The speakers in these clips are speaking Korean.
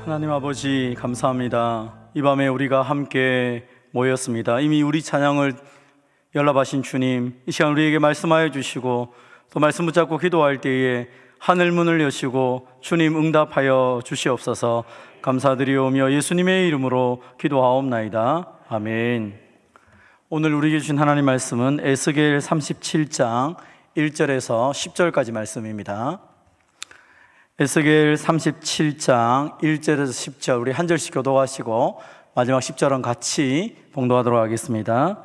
하나님 아버지 감사합니다. 이 밤에 우리가 함께 모였습니다. 이미 우리 찬양을 연락하신 주님, 이 시간 우리에게 말씀하여 주시고 또 말씀 붙잡고 기도할 때에 하늘 문을 여시고 주님 응답하여 주시옵소서. 감사드리오며 예수님의 이름으로 기도하옵나이다. 아멘. 오늘 우리에게 주신 하나님 말씀은 에스겔 37장 1절에서 10절까지 말씀입니다. 에스겔 37장 1절에서 10절 우리 한 절씩 교독하시고 마지막 10절은 같이 봉독하도록 하겠습니다.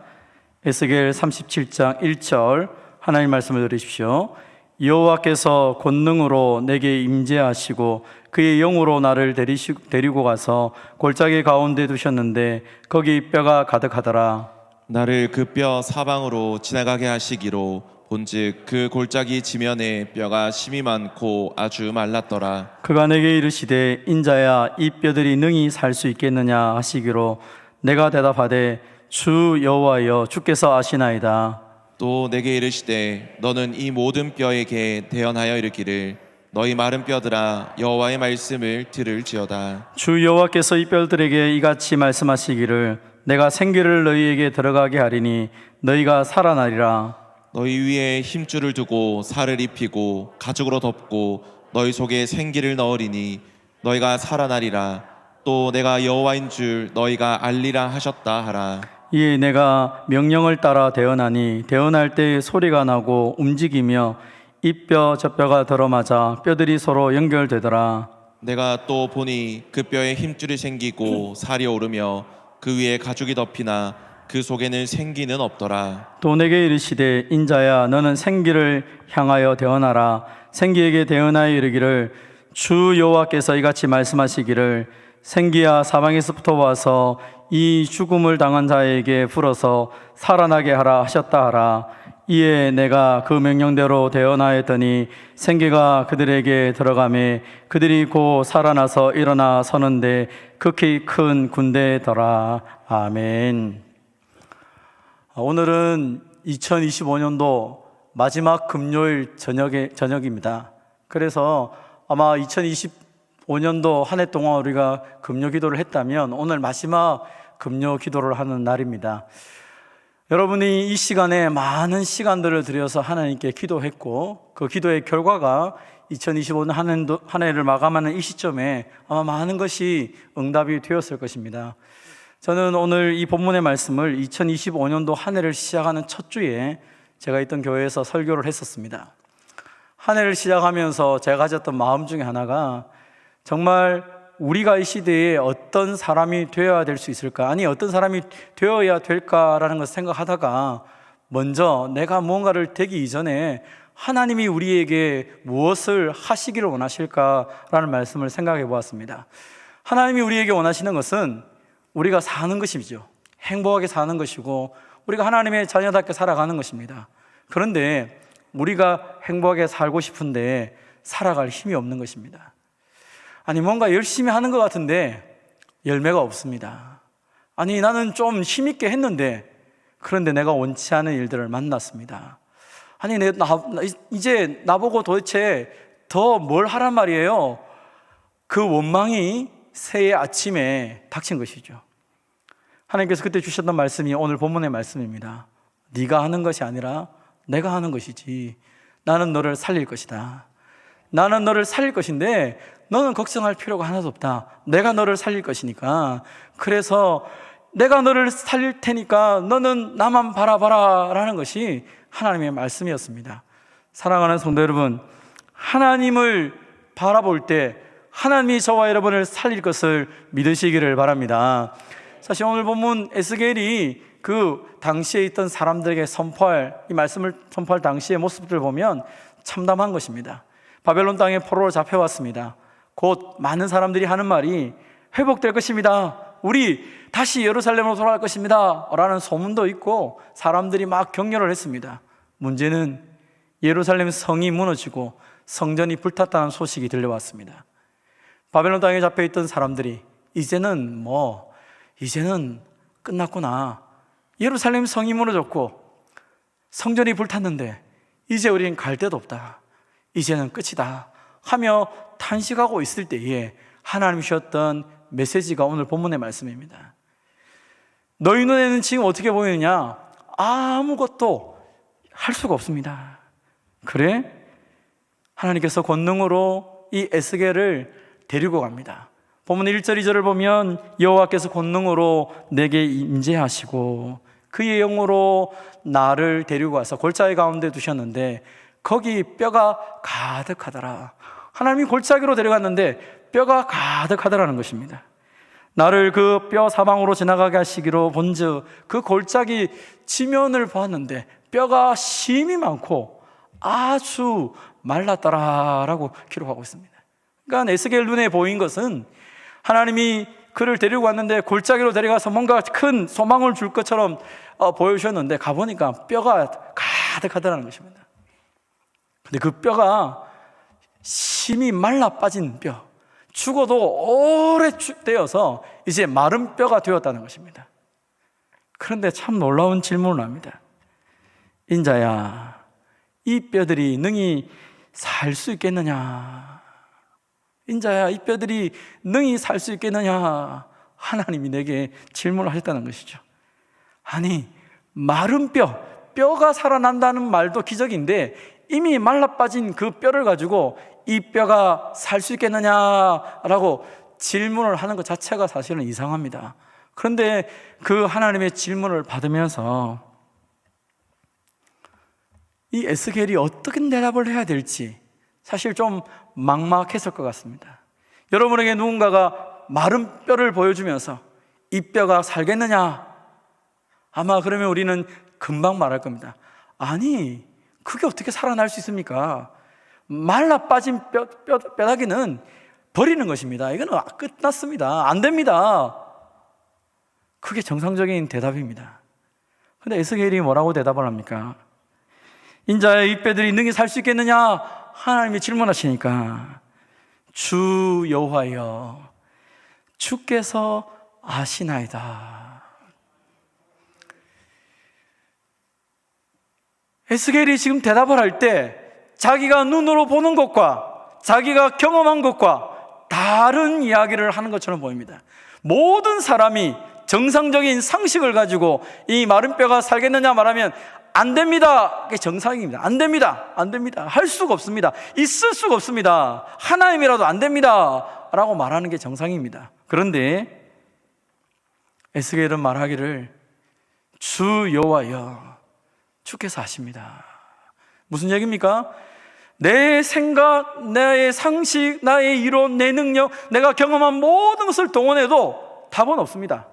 에스겔 37장 1절 하나님 말씀을 들으십시오. 여호와께서 권능으로 내게 임재하시고 그의 영으로 나를 데리고 가서 골짜기 가운데 두셨는데 거기 뼈가 가득하더라. 나를 그 뼈 사방으로 지나가게 하시기로 본즉 그 골짜기 지면에 뼈가 심이 많고 아주 말랐더라. 그가 내게 이르시되 인자야 이 뼈들이 능히 살 수 있겠느냐 하시기로 내가 대답하되 주 여호와여 주께서 아시나이다. 또 내게 이르시되 너는 이 모든 뼈에게 대언하여 이르기를 너희 마른 뼈들아 여호와의 말씀을 들을지어다. 주 여호와께서 이 뼈들에게 이같이 말씀하시기를 내가 생기를 너희에게 들어가게 하리니 너희가 살아나리라. 너희 위에 힘줄을 두고 살을 입히고 가죽으로 덮고 너희 속에 생기를 넣으리니 너희가 살아나리라. 또 내가 여호와인 줄 너희가 알리라 하셨다 하라. 이에 내가 명령을 따라 대언하니 대언할 때 소리가 나고 움직이며 이 뼈 저 뼈가 들어맞아 뼈들이 서로 연결되더라. 내가 또 보니 그 뼈에 힘줄이 생기고 살이 오르며 그 위에 가죽이 덮이나 그 속에는 생기는 없더라. 또 내게 이르시되 인자야 너는 생기를 향하여 대언하라. 생기에게 대언하여 이르기를 주 여호와께서 이같이 말씀하시기를 생기야 사방에서부터 와서 이 죽음을 당한 자에게 불어서 살아나게 하라 하셨다 하라. 이에 내가 그 명령대로 대언하였더니 생기가 그들에게 들어가매 그들이 곧 살아나서 일어나 서는데 극히 큰 군대더라. 아멘. 오늘은 2025년도 마지막 금요일 저녁입니다. 그래서 아마 2025년도 한 해 동안 우리가 금요 기도를 했다면 오늘 마지막 금요 기도를 하는 날입니다. 여러분이 이 시간에 많은 시간들을 들여서 하나님께 기도했고 그 기도의 결과가 2025년 한 해를 마감하는 이 시점에 아마 많은 것이 응답이 되었을 것입니다. 저는 오늘 이 본문의 말씀을 2025년도 한 해를 시작하는 첫 주에 제가 있던 교회에서 설교를 했었습니다. 한 해를 시작하면서 제가 가졌던 마음 중에 하나가 정말 우리가 이 시대에 어떤 사람이 되어야 될 수 있을까? 아니 어떤 사람이 되어야 될까라는 것을 생각하다가 먼저 내가 무언가를 되기 이전에 하나님이 우리에게 무엇을 하시기를 원하실까라는 말씀을 생각해 보았습니다. 하나님이 우리에게 원하시는 것은 우리가 사는 것이죠. 행복하게 사는 것이고 우리가 하나님의 자녀답게 살아가는 것입니다. 그런데 우리가 행복하게 살고 싶은데 살아갈 힘이 없는 것입니다. 아니 뭔가 열심히 하는 것 같은데 열매가 없습니다. 아니 나는 좀 힘있게 했는데 그런데 내가 원치 않은 일들을 만났습니다. 아니 이제 나보고 도대체 더 뭘 하란 말이에요. 그 원망이 새해 아침에 닥친 것이죠. 하나님께서 그때 주셨던 말씀이 오늘 본문의 말씀입니다. 네가 하는 것이 아니라 내가 하는 것이지. 나는 너를 살릴 것이다. 나는 너를 살릴 것인데 너는 걱정할 필요가 하나도 없다. 내가 너를 살릴 것이니까. 그래서 내가 너를 살릴 테니까 너는 나만 바라봐라 라는 것이 하나님의 말씀이었습니다. 사랑하는 성도 여러분, 하나님을 바라볼 때 하나님이 저와 여러분을 살릴 것을 믿으시기를 바랍니다. 사실 오늘 본문 에스겔이 그 당시에 있던 사람들에게 이 말씀을 선포할 당시의 모습들을 보면 참담한 것입니다. 바벨론 땅에 포로로 잡혀왔습니다. 곧 많은 사람들이 하는 말이 회복될 것입니다. 우리 다시 예루살렘으로 돌아갈 것입니다 라는 소문도 있고 사람들이 막 격려를 했습니다. 문제는 예루살렘 성이 무너지고 성전이 불탔다는 소식이 들려왔습니다. 바벨론 땅에 잡혀있던 사람들이 이제는 끝났구나. 예루살렘 성이 무너졌고 성전이 불탔는데 이제 우리는 갈 데도 없다. 이제는 끝이다 하며 탄식하고 있을 때에 하나님이 주셨던 메시지가 오늘 본문의 말씀입니다. 너희 눈에는 지금 어떻게 보이느냐? 아무것도 할 수가 없습니다. 그래? 하나님께서 권능으로 이 에스겔을 데리고 갑니다. 본문 1절 2절을 보면 여호와께서 권능으로 내게 임재하시고 그의 영으로 나를 데리고 가서 골짜기 가운데 두셨는데 거기 뼈가 가득하더라. 하나님이 골짜기로 데려갔는데 뼈가 가득하더라는 것입니다. 나를 그 뼈 사방으로 지나가게 하시기로 본즉 그 골짜기 지면을 보았는데 뼈가 심이 많고 아주 말랐더라라고 기록하고 있습니다. 그러니까 에스겔 눈에 보인 것은 하나님이 그를 데리고 왔는데 골짜기로 데려가서 뭔가 큰 소망을 줄 것처럼 보여주셨는데 가보니까 뼈가 가득하다는 것입니다. 근데 그 뼈가 심이 말라 빠진 뼈, 죽어도 오래 되어서 이제 마른 뼈가 되었다는 것입니다. 그런데 참 놀라운 질문을 합니다. 인자야, 이 뼈들이 능히 살 수 있겠느냐? 인자야, 이 뼈들이 능히 살 수 있겠느냐? 하나님이 내게 질문을 하셨다는 것이죠. 아니, 마른 뼈가 살아난다는 말도 기적인데 이미 말라빠진 그 뼈를 가지고 이 뼈가 살 수 있겠느냐라고 질문을 하는 것 자체가 사실은 이상합니다. 그런데 그 하나님의 질문을 받으면서 이 에스겔이 어떻게 대답을 해야 될지 사실 좀 막막했을 것 같습니다. 여러분에게 누군가가 마른 뼈를 보여주면서 이 뼈가 살겠느냐? 아마 그러면 우리는 금방 말할 겁니다. 아니, 그게 어떻게 살아날 수 있습니까? 말라 빠진 뼈다귀는 버리는 것입니다. 이거는 끝났습니다. 안 됩니다. 그게 정상적인 대답입니다. 근데 에스겔이 뭐라고 대답을 합니까? 인자야, 이 뼈들이 능히 살 수 있겠느냐? 하나님이 질문하시니까 주 여호와여, 주께서 아시나이다. 에스겔이 지금 대답을 할 때 자기가 눈으로 보는 것과 자기가 경험한 것과 다른 이야기를 하는 것처럼 보입니다. 모든 사람이 정상적인 상식을 가지고 이 마른 뼈가 살겠느냐 말하면 안 됩니다. 그게 정상입니다. 안 됩니다. 안 됩니다. 할 수가 없습니다. 있을 수가 없습니다. 하나님이라도 안 됩니다. 라고 말하는 게 정상입니다. 그런데 에스겔은 말하기를 주 여호와여, 주께서 아십니다. 무슨 얘기입니까? 내 생각, 나의 상식, 나의 이론, 내 능력, 내가 경험한 모든 것을 동원해도 답은 없습니다.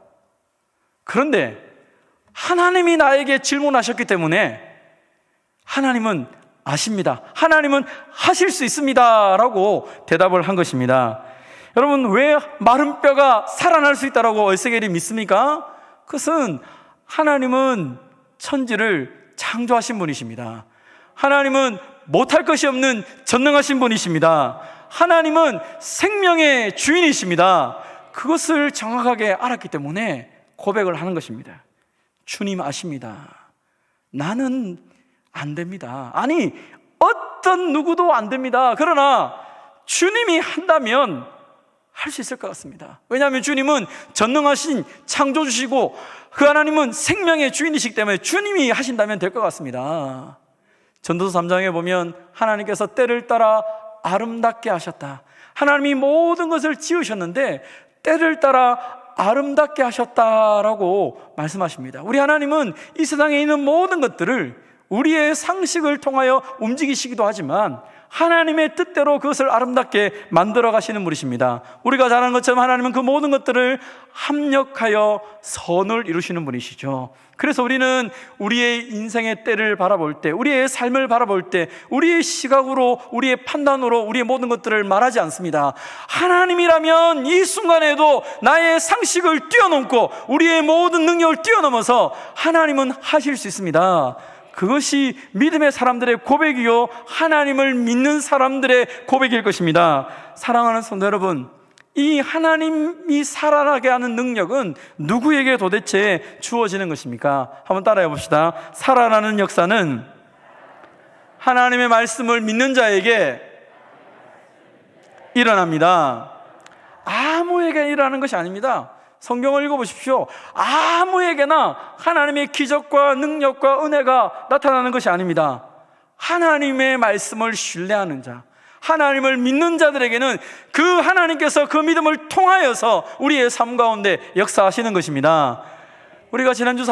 그런데 하나님이 나에게 질문하셨기 때문에 하나님은 아십니다. 하나님은 하실 수 있습니다. 라고 대답을 한 것입니다. 여러분, 왜 마른 뼈가 살아날 수 있다고 에스겔이 믿습니까? 그것은 하나님은 천지를 창조하신 분이십니다. 하나님은 못할 것이 없는 전능하신 분이십니다. 하나님은 생명의 주인이십니다. 그것을 정확하게 알았기 때문에 고백을 하는 것입니다. 주님 아십니다. 나는 안 됩니다. 아니, 어떤 누구도 안 됩니다. 그러나 주님이 한다면 할 수 있을 것 같습니다. 왜냐하면 주님은 전능하신 창조주시고 그 하나님은 생명의 주인이시기 때문에 주님이 하신다면 될 것 같습니다. 전도서 3장에 보면 하나님께서 때를 따라 아름답게 하셨다. 하나님이 모든 것을 지으셨는데 때를 따라 아름답게 하셨다라고 말씀하십니다. 우리 하나님은 이 세상에 있는 모든 것들을 우리의 상식을 통하여 움직이시기도 하지만 하나님의 뜻대로 그것을 아름답게 만들어 가시는 분이십니다. 우리가 잘 아는 것처럼 하나님은 그 모든 것들을 합력하여 선을 이루시는 분이시죠. 그래서 우리는 우리의 인생의 때를 바라볼 때, 우리의 삶을 바라볼 때 우리의 시각으로, 우리의 판단으로 우리의 모든 것들을 말하지 않습니다. 하나님이라면 이 순간에도 나의 상식을 뛰어넘고 우리의 모든 능력을 뛰어넘어서 하나님은 하실 수 있습니다. 그것이 믿음의 사람들의 고백이요, 하나님을 믿는 사람들의 고백일 것입니다. 사랑하는 성도 여러분, 이 하나님이 살아나게 하는 능력은 누구에게 도대체 주어지는 것입니까? 한번 따라해 봅시다. 살아나는 역사는 하나님의 말씀을 믿는 자에게 일어납니다. 아무에게라는 것이 아닙니다. 성경을 읽어보십시오. 아무에게나 하나님의 기적과 능력과 은혜가 나타나는 것이 아닙니다. 하나님의 말씀을 신뢰하는 자, 하나님을 믿는 자들에게는 그 하나님께서 그 믿음을 통하여서 우리의 삶 가운데 역사하시는 것입니다. 우리가 지난주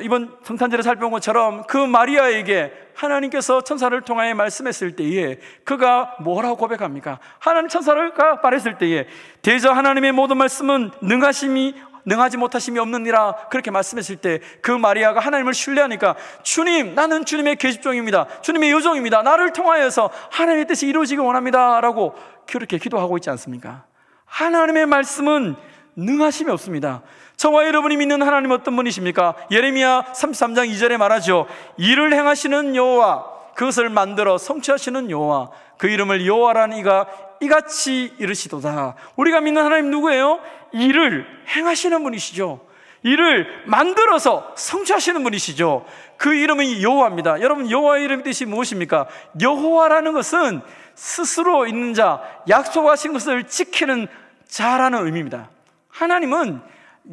이번 성탄절에 살펴본 것처럼 그 마리아에게 하나님께서 천사를 통하여 말씀했을 때에 그가 뭐라고 고백합니까? 하나님 천사를 말했을 때에 대저 하나님의 모든 말씀은 능하지 못하심이 없느니라 그렇게 말씀했을 때 그 마리아가 하나님을 신뢰하니까 주님, 나는 주님의 계집종입니다. 주님의 요종입니다. 나를 통하여서 하나님의 뜻이 이루어지기 원합니다 라고 그렇게 기도하고 있지 않습니까? 하나님의 말씀은 능하심이 없습니다. 저와 여러분이 믿는 하나님 어떤 분이십니까? 예레미야 33장 2절에 말하죠. 일을 행하시는 여호와, 그것을 만들어 성취하시는 여호와, 그 이름을 여호와라는 이가 이같이 이르시도다. 우리가 믿는 하나님 누구예요? 일을 행하시는 분이시죠. 일을 만들어서 성취하시는 분이시죠. 그 이름이 여호와입니다. 여러분, 여호와의 이름의 뜻이 무엇입니까? 여호와라는 것은 스스로 있는 자, 약속하신 것을 지키는 자라는 의미입니다. 하나님은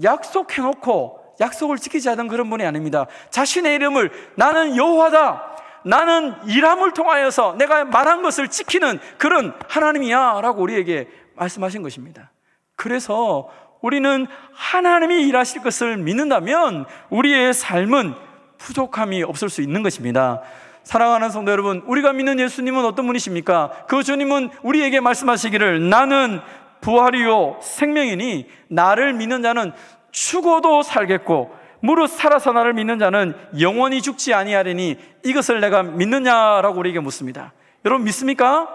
약속해놓고 약속을 지키지 않은 그런 분이 아닙니다. 자신의 이름을 나는 여호와다, 나는 일함을 통하여서 내가 말한 것을 지키는 그런 하나님이야 라고 우리에게 말씀하신 것입니다. 그래서 우리는 하나님이 일하실 것을 믿는다면 우리의 삶은 부족함이 없을 수 있는 것입니다. 사랑하는 성도 여러분, 우리가 믿는 예수님은 어떤 분이십니까? 그 주님은 우리에게 말씀하시기를 나는 부활이요 생명이니 나를 믿는 자는 죽어도 살겠고 무릇 살아서 나를 믿는 자는 영원히 죽지 아니하리니 이것을 내가 믿느냐라고 우리에게 묻습니다. 여러분 믿습니까?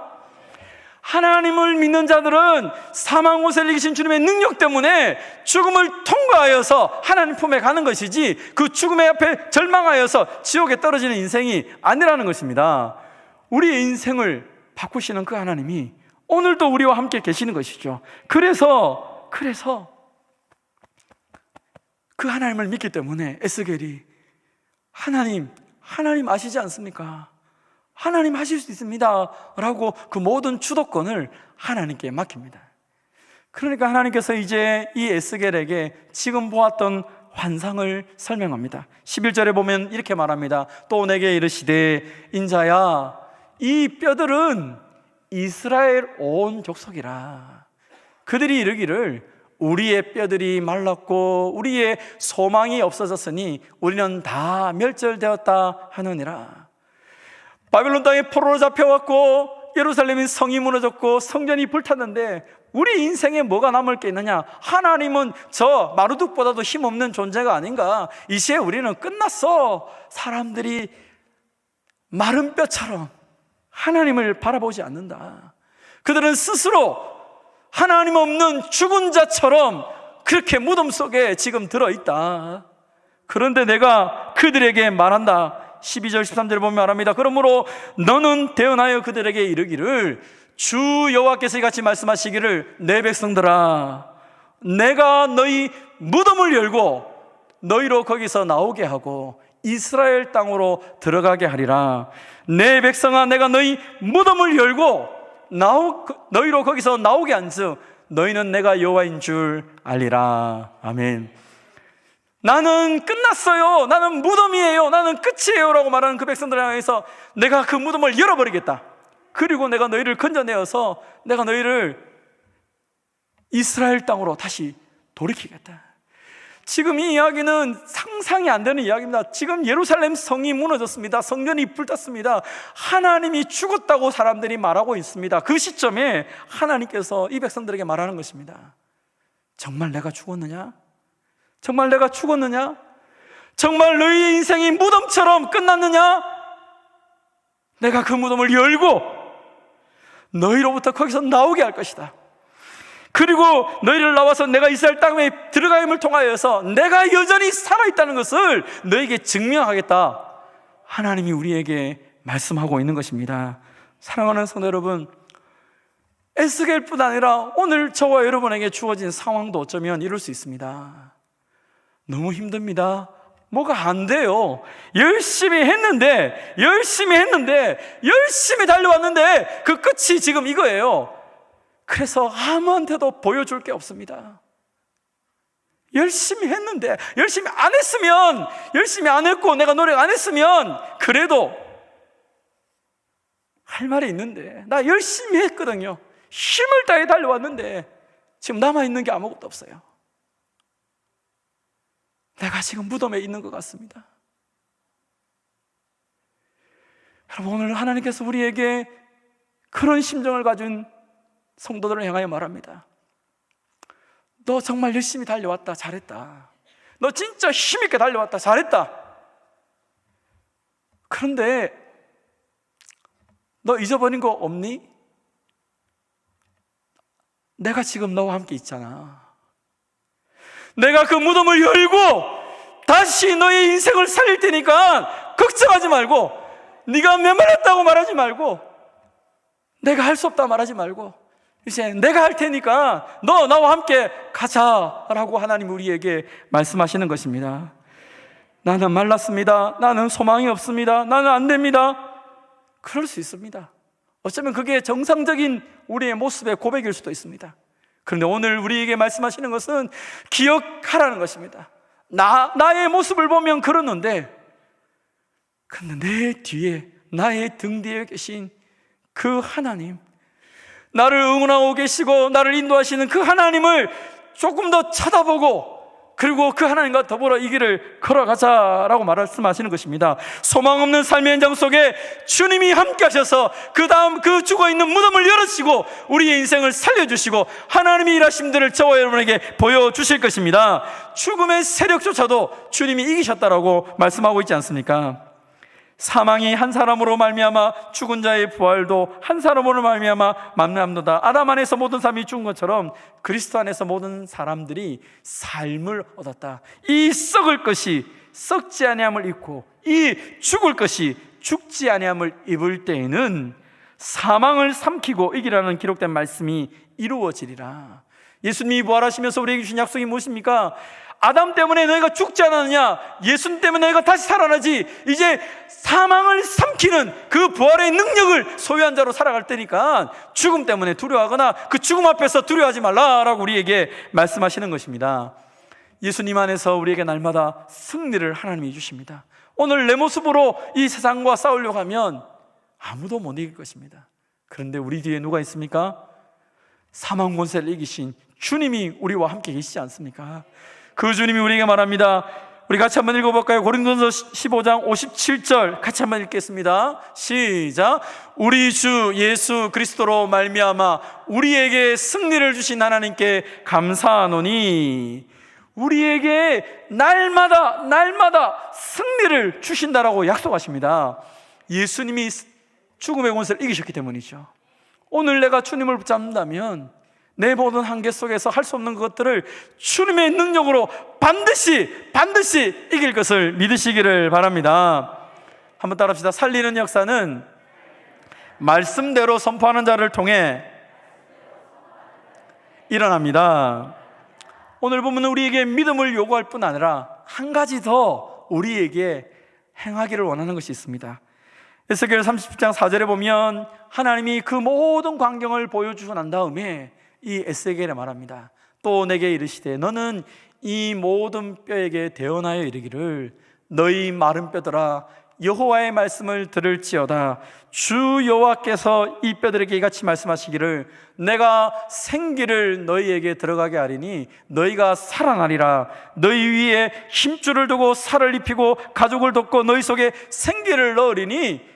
하나님을 믿는 자들은 사망 곳에 이기신 주님의 능력 때문에 죽음을 통과하여서 하나님 품에 가는 것이지 그 죽음의 앞에 절망하여서 지옥에 떨어지는 인생이 아니라는 것입니다. 우리의 인생을 바꾸시는 그 하나님이 오늘도 우리와 함께 계시는 것이죠. 그래서 그 하나님을 믿기 때문에 에스겔이 하나님 아시지 않습니까? 하나님 하실 수 있습니다 라고 그 모든 주도권을 하나님께 맡깁니다. 그러니까 하나님께서 이제 이 에스겔에게 지금 보았던 환상을 설명합니다. 11절에 보면 이렇게 말합니다. 또 내게 이르시되 인자야, 이 뼈들은 이스라엘 온 족속이라. 그들이 이르기를 우리의 뼈들이 말랐고 우리의 소망이 없어졌으니 우리는 다 멸절되었다 하느니라. 바벨론 땅에 포로로 잡혀왔고 예루살렘의 성이 무너졌고 성전이 불탔는데 우리 인생에 뭐가 남을 게 있느냐? 하나님은 저 마루둑보다도 힘없는 존재가 아닌가? 이제 우리는 끝났어. 사람들이 마른 뼈처럼 하나님을 바라보지 않는다. 그들은 스스로 하나님 없는 죽은 자처럼 그렇게 무덤 속에 지금 들어있다. 그런데 내가 그들에게 말한다. 12절 13절에 보면 말합니다. 그러므로 너는 대언하여 그들에게 이르기를 주 여호와께서 이같이 말씀하시기를 내 백성들아, 내가 너희 무덤을 열고 너희로 거기서 나오게 하고 이스라엘 땅으로 들어가게 하리라. 내 백성아, 내가 너희 무덤을 열고 너희로 거기서 나오게 한즉 너희는 내가 여호와인 줄 알리라. 아멘. 나는 끝났어요, 나는 무덤이에요, 나는 끝이에요 라고 말하는 그 백성들을 향해서 내가 그 무덤을 열어버리겠다. 그리고 내가 너희를 건져내어서 내가 너희를 이스라엘 땅으로 다시 돌이키겠다. 지금 이 이야기는 상상이 안 되는 이야기입니다. 지금 예루살렘 성이 무너졌습니다. 성전이 불탔습니다. 하나님이 죽었다고 사람들이 말하고 있습니다. 그 시점에 하나님께서 이 백성들에게 말하는 것입니다. 정말 내가 죽었느냐? 정말 내가 죽었느냐? 정말 너희의 인생이 무덤처럼 끝났느냐? 내가 그 무덤을 열고 너희로부터 거기서 나오게 할 것이다. 그리고 너희를 나와서 내가 이스라엘 땅에 들어가임을 통하여서 내가 여전히 살아있다는 것을 너에게 증명하겠다. 하나님이 우리에게 말씀하고 있는 것입니다. 사랑하는 성도 여러분, 에스겔뿐 아니라 오늘 저와 여러분에게 주어진 상황도 어쩌면 이럴 수 있습니다. 너무 힘듭니다. 뭐가 안 돼요. 열심히 했는데 열심히 달려왔는데 그 끝이 지금 이거예요. 그래서 아무한테도 보여줄 게 없습니다. 열심히 했는데, 열심히 안 했으면, 열심히 안 했고 내가 노력 안 했으면 그래도 할 말이 있는데, 나 열심히 했거든요. 힘을 다해 달려왔는데 지금 남아있는 게 아무것도 없어요. 내가 지금 무덤에 있는 것 같습니다. 여러분, 오늘 하나님께서 우리에게 그런 심정을 가진 성도들을 향하여 말합니다. 너 정말 열심히 달려왔다, 잘했다. 너 진짜 힘있게 달려왔다, 잘했다. 그런데 너 잊어버린 거 없니? 내가 지금 너와 함께 있잖아. 내가 그 무덤을 열고 다시 너의 인생을 살릴 테니까 걱정하지 말고, 네가 메말랐다고 말하지 말고, 내가 할 수 없다 말하지 말고, 이제 내가 할 테니까 너 나와 함께 가자라고 하나님 우리에게 말씀하시는 것입니다. 나는 말랐습니다. 나는 소망이 없습니다. 나는 안 됩니다. 그럴 수 있습니다. 어쩌면 그게 정상적인 우리의 모습의 고백일 수도 있습니다. 그런데 오늘 우리에게 말씀하시는 것은 기억하라는 것입니다. 나의 모습을 보면 그러는데, 근데 내 뒤에, 나의 등 뒤에 계신 그 하나님, 나를 응원하고 계시고 나를 인도하시는 그 하나님을 조금 더 쳐다보고, 그리고 그 하나님과 더불어 이 길을 걸어가자라고 말씀하시는 것입니다. 소망 없는 삶의 현장 속에 주님이 함께 하셔서 그 다음 그 죽어있는 무덤을 열어주시고 우리의 인생을 살려주시고 하나님의 일하심들을 저와 여러분에게 보여주실 것입니다. 죽음의 세력조차도 주님이 이기셨다라고 말씀하고 있지 않습니까? 사망이 한 사람으로 말미암아 죽은 자의 부활도 한 사람으로 말미암아 만남도다. 아담 안에서 모든 사람이 죽은 것처럼 그리스도 안에서 모든 사람들이 삶을 얻었다. 이 썩을 것이 썩지 아니함을 입고 이 죽을 것이 죽지 아니함을 입을 때에는 사망을 삼키고 이기라는 기록된 말씀이 이루어지리라. 예수님이 부활하시면서 우리에게 주신 약속이 무엇입니까? 아담 때문에 너희가 죽지 않았느냐? 예수님 때문에 너희가 다시 살아나지. 이제 사망을 삼키는 그 부활의 능력을 소유한 자로 살아갈 때니까 죽음 때문에 두려워하거나 그 죽음 앞에서 두려워하지 말라라고 우리에게 말씀하시는 것입니다. 예수님 안에서 우리에게 날마다 승리를 하나님이 주십니다. 오늘 내 모습으로 이 세상과 싸우려고 하면 아무도 못 이길 것입니다. 그런데 우리 뒤에 누가 있습니까? 사망 권세를 이기신 주님이 우리와 함께 계시지 않습니까? 그 주님이 우리에게 말합니다. 우리 같이 한번 읽어볼까요? 고린도전서 15장 57절 같이 한번 읽겠습니다. 시작. 우리 주 예수 그리스도로 말미암아 우리에게 승리를 주신 하나님께 감사하노니, 우리에게 날마다 승리를 주신다라고 약속하십니다. 예수님이 죽음의 권세를 이기셨기 때문이죠. 오늘 내가 주님을 붙잡는다면 내 모든 한계 속에서 할 수 없는 것들을 주님의 능력으로 반드시 이길 것을 믿으시기를 바랍니다. 한번 따라합시다. 살리는 역사는 말씀대로 선포하는 자를 통해 일어납니다. 오늘 보면 우리에게 믿음을 요구할 뿐 아니라 한 가지 더 우리에게 행하기를 원하는 것이 있습니다. 에스겔 30장 4절에 보면 하나님이 그 모든 광경을 보여주고 난 다음에 이 에스겔에 말합니다. 또 내게 이르시되 너는 이 모든 뼈에게 대언하여 이르기를 너희 마른 뼈들아 여호와의 말씀을 들을지어다. 주 여호와께서 이 뼈들에게 이같이 말씀하시기를 내가 생기를 너희에게 들어가게 하리니 너희가 살아나리라. 너희 위에 힘줄을 두고 살을 입히고 가죽을 덮고 너희 속에 생기를 넣으리니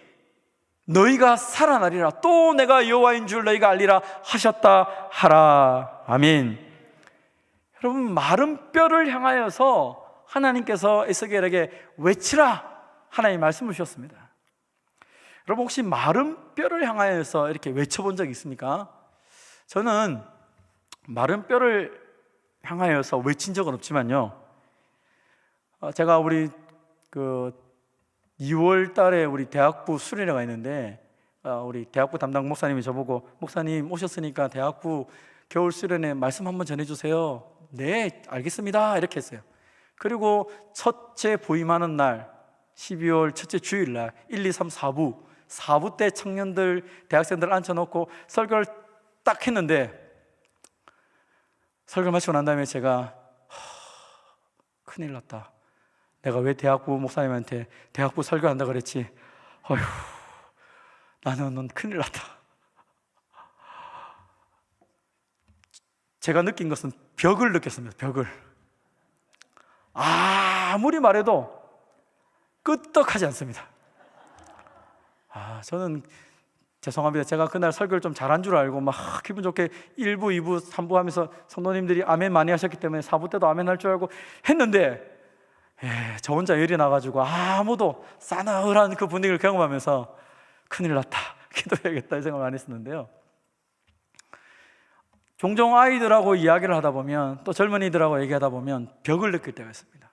너희가 살아나리라. 또 내가 여호와인 줄 너희가 알리라 하셨다 하라. 아멘. 여러분, 마른 뼈를 향하여서 하나님께서 에스겔에게 외치라 하나님 말씀을 주셨습니다. 여러분, 혹시 마른 뼈를 향하여서 이렇게 외쳐본 적 있습니까? 저는 마른 뼈를 향하여서 외친 적은 없지만요, 제가 우리 2월 달에 우리 대학부 수련회가 있는데 우리 대학부 담당 목사님이 저보고 목사님 오셨으니까 대학부 겨울 수련회 말씀 한번 전해주세요. 네, 알겠습니다. 이렇게 했어요. 그리고 첫째 부임하는 날 12월 첫째 주일날 1, 2, 3, 4부 때 청년들 대학생들 앉혀놓고 설교를 딱 했는데 설교 마치고 난 다음에 제가 큰일 났다. 내가 왜 대학부 목사님한테 대학부 설교한다 그랬지? 어휴, 넌 큰일 났다. 제가 느낀 것은 벽을 느꼈습니다. 벽을. 아무리 말해도 끄떡하지 않습니다. 저는 죄송합니다. 제가 그날 설교를 좀 잘한 줄 알고 막 기분 좋게 1부, 2부, 3부 하면서 성도님들이 아멘 많이 하셨기 때문에 4부 때도 아멘 할 줄 알고 했는데 저 혼자 열이 나가지고 아무도 싸늘한 그 분위기를 경험하면서 큰일 났다, 기도해야겠다 이 생각을 많이 했었는데요. 종종 아이들하고 이야기를 하다 보면, 또 젊은이들하고 얘기하다 보면 벽을 느낄 때가 있습니다.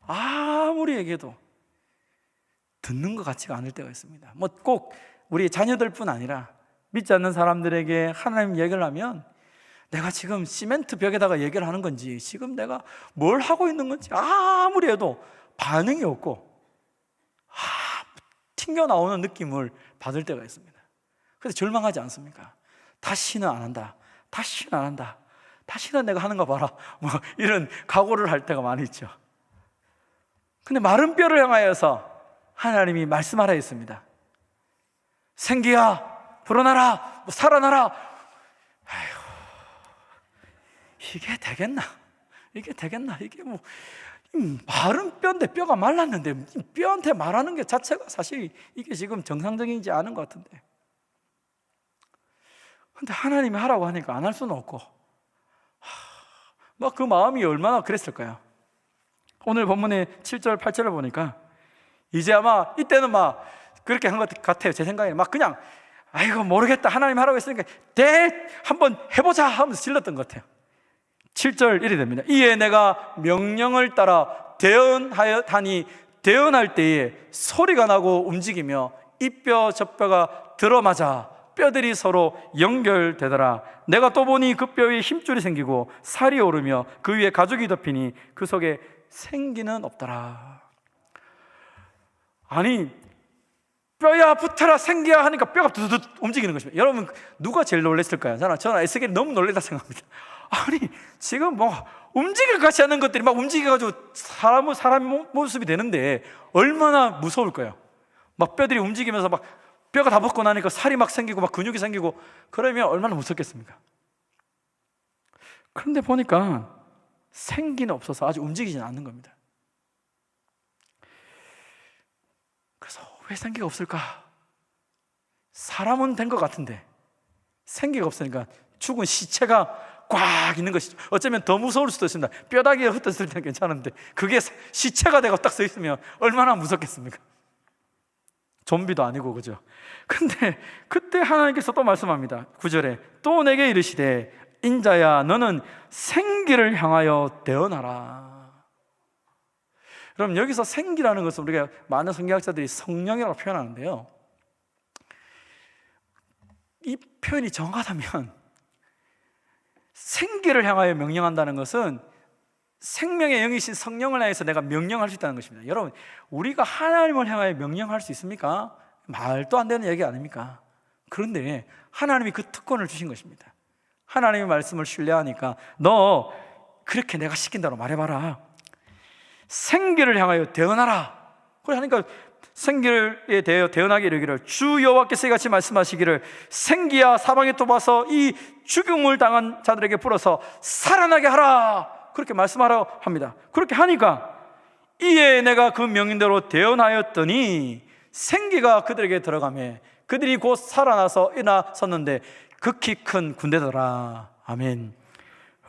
아무리 얘기해도 듣는 것 같지가 않을 때가 있습니다. 뭐 꼭 우리 자녀들뿐 아니라 믿지 않는 사람들에게 하나님 얘기를 하면 내가 지금 시멘트 벽에다가 얘기를 하는 건지, 지금 내가 뭘 하고 있는 건지 아무리 해도 반응이 없고 튕겨나오는 느낌을 받을 때가 있습니다. 그래서 절망하지 않습니까? 다시는 안 한다, 다시는 안 한다, 다시는 내가 하는 거 봐라, 뭐 이런 각오를 할 때가 많이 있죠. 근데 마른 뼈를 향하여서 하나님이 말씀하라 했습니다. 생기야 불어나라, 뭐 살아나라. 아휴, 이게 되겠나? 이게 되겠나? 이게 뭐 마른 뼈인데 뼈가 말랐는데 뼈한테 말하는 게 자체가 사실 이게 지금 정상적이지 않은 것 같은데, 근데 하나님이 하라고 하니까 안 할 수는 없고, 막 그 마음이 얼마나 그랬을까요? 오늘 본문의 7절 8절을 보니까 이제 아마 이때는 막 그렇게 한 것 같아요. 제 생각에 막 그냥 아이고 모르겠다, 하나님 하라고 했으니까 한번 해보자 하면서 질렀던 것 같아요. 7절 이래 됩니다. 이에 내가 명령을 따라 대언하니 대언할 때에 소리가 나고 움직이며 이 뼈 저 뼈가 들어맞아 뼈들이 서로 연결되더라. 내가 또 보니 그 뼈에 힘줄이 생기고 살이 오르며 그 위에 가죽이 덮이니 그 속에 생기는 없더라. 아니, 뼈야 붙어라 생기야 하니까 뼈가 두두두 움직이는 것입니다. 여러분 누가 제일 놀랐을까요? 저는 에스겔이 너무 놀랐다 생각합니다. 아니 지금 뭐 움직일 것 같지 않은 것들이 막 움직여가지고 사람 모습이 되는데 얼마나 무서울까요? 막 뼈들이 움직이면서 막 뼈가 다 벗고 나니까 살이 막 생기고 막 근육이 생기고 그러면 얼마나 무섭겠습니까? 그런데 보니까 생기는 없어서 아주 움직이지는 않는 겁니다. 그래서 왜 생기가 없을까? 사람은 된 것 같은데 생기가 없으니까 죽은 시체가 꽉 있는 것이죠. 어쩌면 더 무서울 수도 있습니다. 뼈다귀가 흩어졌을 때는 괜찮은데 그게 시체가 되고 딱 서 있으면 얼마나 무섭겠습니까? 좀비도 아니고, 그죠? 근데 그때 하나님께서 또 말씀합니다. 9절에 또 내게 이르시되 인자야 너는 생기를 향하여 대언하라. 그럼 여기서 생기라는 것은 우리가 많은 성경학자들이 성령이라고 표현하는데요, 이 표현이 정확하다면 생기를 향하여 명령한다는 것은 생명의 영이신 성령을 향해서 내가 명령할 수 있다는 것입니다. 여러분 우리가 하나님을 향하여 명령할 수 있습니까? 말도 안 되는 얘기 아닙니까? 그런데 하나님이 그 특권을 주신 것입니다. 하나님의 말씀을 신뢰하니까 너 그렇게 내가 시킨 대로 말해봐라, 생기를 향하여 대언하라. 그래 하니까 생기에 대하여 대언하게 이르기를 주 여호와께서 이같이 말씀하시기를 생기야 사방에 또 봐서 이 죽음을 당한 자들에게 불어서 살아나게 하라. 그렇게 말씀하라고 합니다. 그렇게 하니까 이에 내가 그 명령대로 대언하였더니 생기가 그들에게 들어가매 그들이 곧 살아나서 일어났었는데 극히 큰 군대더라. 아멘.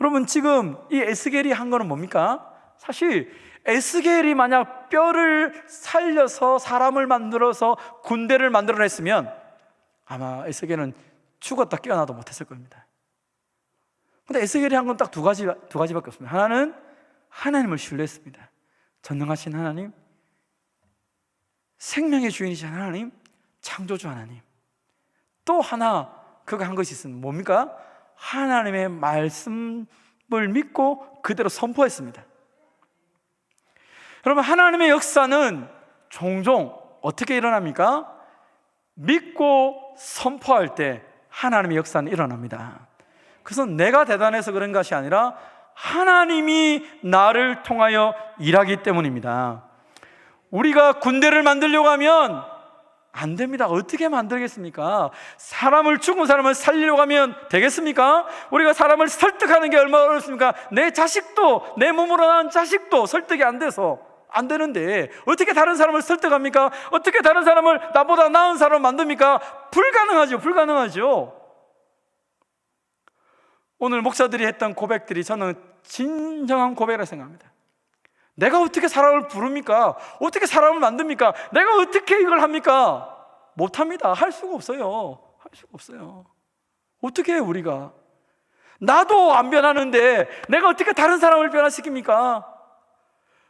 여러분 지금 이 에스겔이 한 거는 뭡니까? 사실 에스겔이 만약 뼈를 살려서 사람을 만들어서 군대를 만들어냈으면 아마 에스겔은 죽었다 깨어나도 못했을 겁니다. 근데 에스겔이 한 건 딱 두 가지밖에 없습니다. 하나는 하나님을 신뢰했습니다. 전능하신 하나님, 생명의 주인이신 하나님, 창조주 하나님. 또 하나 그가 한 것이 있습니다. 뭡니까? 하나님의 말씀을 믿고 그대로 선포했습니다. 여러분 하나님의 역사는 종종 어떻게 일어납니까? 믿고 선포할 때 하나님의 역사는 일어납니다. 그것은 내가 대단해서 그런 것이 아니라 하나님이 나를 통하여 일하기 때문입니다. 우리가 군대를 만들려고 하면 안 됩니다. 어떻게 만들겠습니까? 죽은 사람을 살리려고 하면 되겠습니까? 우리가 사람을 설득하는 게 얼마나 어렵습니까? 내 자식도, 내 몸으로 낳은 자식도 설득이 안 돼서 안 되는데 어떻게 다른 사람을 설득합니까? 어떻게 다른 사람을 나보다 나은 사람을 만듭니까? 불가능하죠. 오늘 목사들이 했던 고백들이 저는 진정한 고백이라고 생각합니다. 내가 어떻게 사람을 부릅니까? 어떻게 사람을 만듭니까? 내가 어떻게 이걸 합니까? 못합니다. 할 수가 없어요. 어떻게 해요, 우리가? 나도 안 변하는데 내가 어떻게 다른 사람을 변화시킵니까?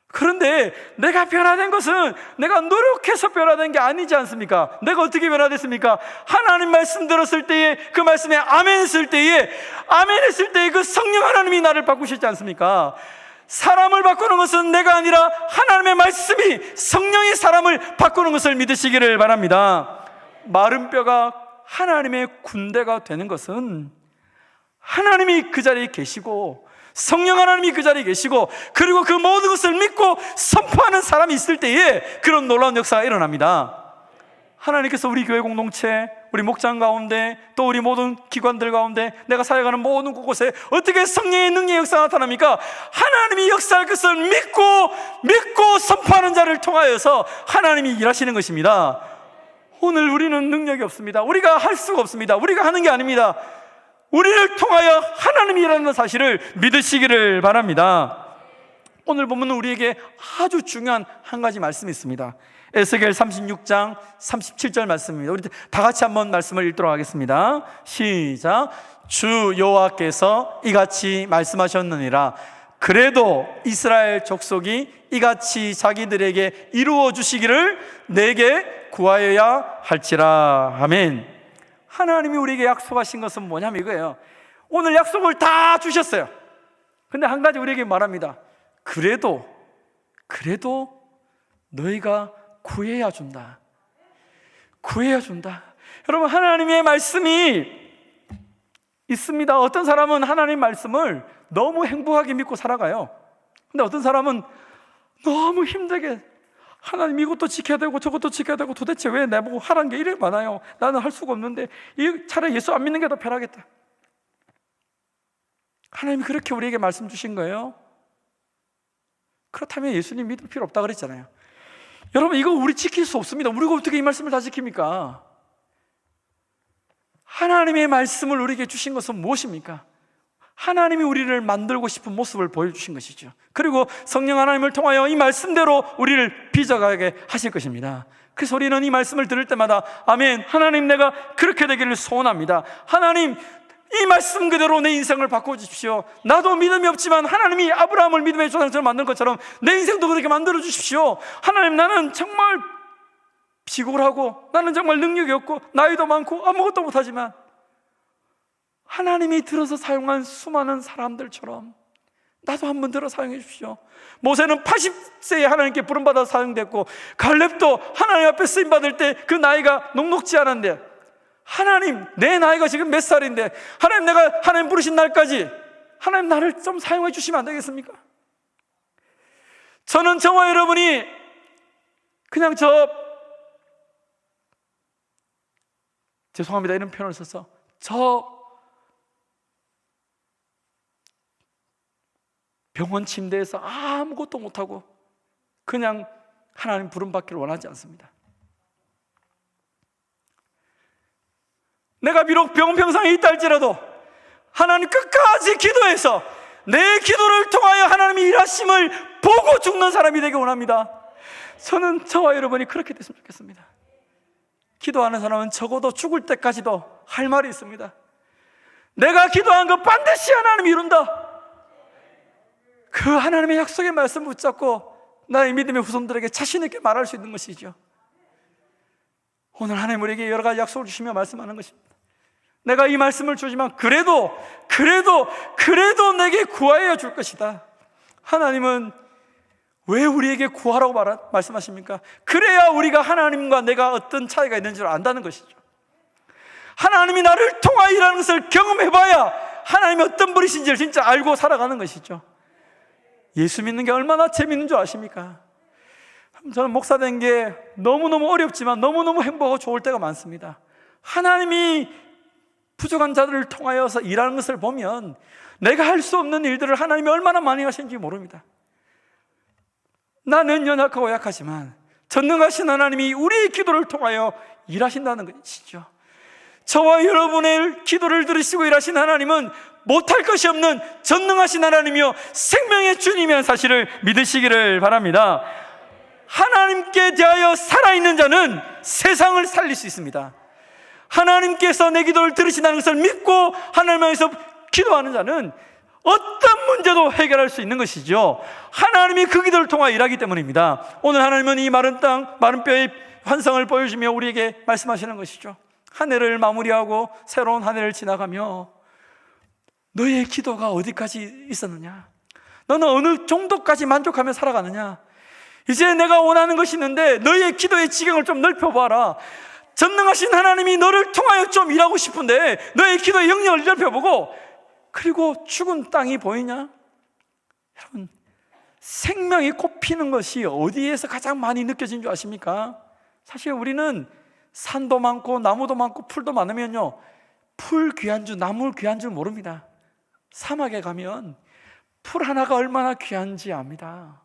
그런데 내가 변화된 것은 내가 노력해서 변화된 게 아니지 않습니까? 내가 어떻게 변화됐습니까? 하나님 말씀 들었을 때에, 그 말씀에 아멘 했을 때에 그 성령 하나님이 나를 바꾸셨지 않습니까? 사람을 바꾸는 것은 내가 아니라 하나님의 말씀이, 성령이 사람을 바꾸는 것을 믿으시기를 바랍니다. 마른 뼈가 하나님의 군대가 되는 것은 하나님이 그 자리에 계시고, 성령 하나님이 그 자리에 계시고, 그리고 그 모든 것을 믿고 선포하는 사람이 있을 때에 그런 놀라운 역사가 일어납니다. 하나님께서 우리 교회 공동체, 우리 목장 가운데, 또 우리 모든 기관들 가운데, 내가 사역하는 모든 곳에 어떻게 성령의 능력의 역사가 나타납니까? 하나님이 역사할 것을 믿고 선포하는 자를 통하여서 하나님이 일하시는 것입니다. 오늘 우리는 능력이 없습니다. 우리가 할 수가 없습니다. 우리가 하는 게 아닙니다. 우리를 통하여 하나님이 일하는 사실을 믿으시기를 바랍니다. 오늘 본문은 우리에게 아주 중요한 한 가지 말씀이 있습니다. 에스겔 36장 37절 말씀입니다. 우리 다 같이 한번 말씀을 읽도록 하겠습니다. 시작. 주 여호와께서 이같이 말씀하셨느니라. 그래도 이스라엘 족속이 이같이 자기들에게 이루어 주시기를 내게 구하여야 할지라. 아멘. 하나님이 우리에게 약속하신 것은 뭐냐면 이거예요. 오늘 약속을 다 주셨어요. 근데 한 가지 우리에게 말합니다. 그래도 너희가 구해야 준다. 여러분, 하나님의 말씀이 있습니다. 어떤 사람은 하나님의 말씀을 너무 행복하게 믿고 살아가요. 근데 어떤 사람은 너무 힘들게, 하나님 이것도 지켜야 되고 저것도 지켜야 되고 도대체 왜 내보고 하라는 게 이래 많아요. 나는 할 수가 없는데 차라리 예수 안 믿는 게 더 편하겠다. 하나님이 그렇게 우리에게 말씀 주신 거예요. 그렇다면 예수님 믿을 필요 없다 그랬잖아요. 여러분, 이거 우리 지킬 수 없습니다. 우리가 어떻게 이 말씀을 다 지킵니까? 하나님의 말씀을 우리에게 주신 것은 무엇입니까? 하나님이 우리를 만들고 싶은 모습을 보여주신 것이죠. 그리고 성령 하나님을 통하여 이 말씀대로 우리를 빚어가게 하실 것입니다. 그래서 우리는 이 말씀을 들을 때마다 아멘, 하나님 내가 그렇게 되기를 소원합니다. 하나님, 이 말씀 그대로 내 인생을 바꿔주십시오. 나도 믿음이 없지만 하나님이 아브라함을 믿음의 조상처럼 만든 것처럼 내 인생도 그렇게 만들어 주십시오. 하나님, 나는 정말 비굴하고 나는 정말 능력이 없고 나이도 많고 아무것도 못하지만 하나님이 들어서 사용한 수많은 사람들처럼 나도 한번 들어 사용해 주십시오. 모세는 80세에 하나님께 부름받아 사용됐고, 갈렙도 하나님 앞에 쓰임받을 때 그 나이가 녹록지 않은데, 하나님 내 나이가 지금 몇 살인데 하나님, 내가 하나님 부르신 날까지 하나님 나를 좀 사용해 주시면 안 되겠습니까? 저는 저와 여러분이 그냥 죄송합니다 이런 표현을 써서 병원 침대에서 아무것도 못하고 그냥 하나님 부름받기를 원하지 않습니다. 내가 비록 병상에 있다 할지라도 하나님 끝까지 기도해서 내 기도를 통하여 하나님이 일하심을 보고 죽는 사람이 되기 원합니다. 저는 저와 여러분이 그렇게 됐으면 좋겠습니다. 기도하는 사람은 적어도 죽을 때까지도 할 말이 있습니다. 내가 기도한 거 반드시 하나님이 이룬다. 그 하나님의 약속의 말씀 붙잡고 나의 믿음의 후손들에게 자신 있게 말할 수 있는 것이죠. 오늘 하나님 우리에게 여러 가지 약속을 주시며 말씀하는 것입니다. 내가 이 말씀을 주지만 그래도 내게 구하여 줄 것이다. 하나님은 왜 우리에게 구하라고 말씀하십니까? 그래야 우리가 하나님과 내가 어떤 차이가 있는지를 안다는 것이죠. 하나님이 나를 통하여 일하는 것을 경험해봐야 하나님이 어떤 분이신지를 진짜 알고 살아가는 것이죠. 예수 믿는 게 얼마나 재밌는 줄 아십니까? 저는 목사 된 게 너무너무 어렵지만 너무너무 행복하고 좋을 때가 많습니다. 하나님이 부족한 자들을 통하여서 일하는 것을 보면 내가 할 수 없는 일들을 하나님이 얼마나 많이 하시는지 모릅니다. 나는 연약하고 약하지만 전능하신 하나님이 우리의 기도를 통하여 일하신다는 것이죠. 저와 여러분의 기도를 들으시고 일하신 하나님은 못할 것이 없는 전능하신 하나님이요 생명의 주님이라는 사실을 믿으시기를 바랍니다. 하나님께 대하여 살아있는 자는 세상을 살릴 수 있습니다. 하나님께서 내 기도를 들으신다는 것을 믿고 하나님 안에서 기도하는 자는 어떤 문제도 해결할 수 있는 것이죠. 하나님이 그 기도를 통하여 일하기 때문입니다. 오늘 하나님은 이 마른 땅, 마른 뼈의 환상을 보여주며 우리에게 말씀하시는 것이죠. 한 해를 마무리하고 새로운 한 해를 지나가며 너의 기도가 어디까지 있었느냐? 너는 어느 정도까지 만족하며 살아가느냐? 이제 내가 원하는 것이 있는데 너의 기도의 지경을 좀 넓혀봐라. 전능하신 하나님이 너를 통하여 좀 일하고 싶은데 너의 기도의 영역을 넓혀보고, 그리고 죽은 땅이 보이냐? 여러분, 생명이 꽃피는 것이 어디에서 가장 많이 느껴진 줄 아십니까? 사실 우리는 산도 많고 나무도 많고 풀도 많으면요 풀 귀한 줄, 나무 귀한 줄 모릅니다. 사막에 가면 풀 하나가 얼마나 귀한지 압니다.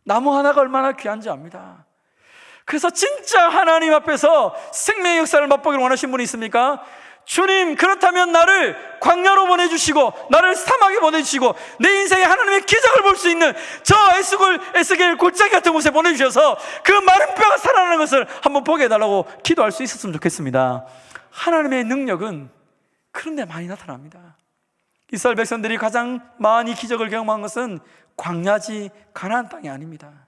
나무 하나가 얼마나 귀한지 압니다. 그래서 진짜 하나님 앞에서 생명의 역사를 맛보기를 원하시는 분이 있습니까? 주님, 그렇다면 나를 광야로 보내주시고 나를 사막에 보내주시고 내 인생에 하나님의 기적을 볼 수 있는 저 에스겔 골짜기 같은 곳에 보내주셔서 그 마른 뼈가 살아나는 것을 한번 보게 해달라고 기도할 수 있었으면 좋겠습니다. 하나님의 능력은 그런 데 많이 나타납니다. 이스라엘 백성들이 가장 많이 기적을 경험한 것은 광야지 가나안 땅이 아닙니다.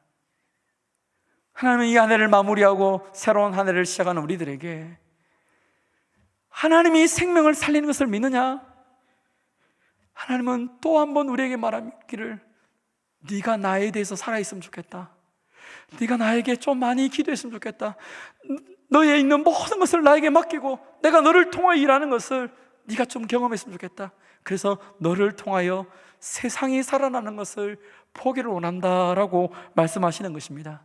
하나님은 이 한 해를 마무리하고 새로운 한 해를 시작하는 우리들에게 하나님이 생명을 살리는 것을 믿느냐? 하나님은 또 한 번 우리에게 말하기를 네가 나에 대해서 살아있으면 좋겠다. 네가 나에게 좀 많이 기도했으면 좋겠다. 너에 있는 모든 것을 나에게 맡기고 내가 너를 통하여 일하는 것을 네가 좀 경험했으면 좋겠다. 그래서 너를 통하여 세상이 살아나는 것을 보기를 원한다라고 말씀하시는 것입니다.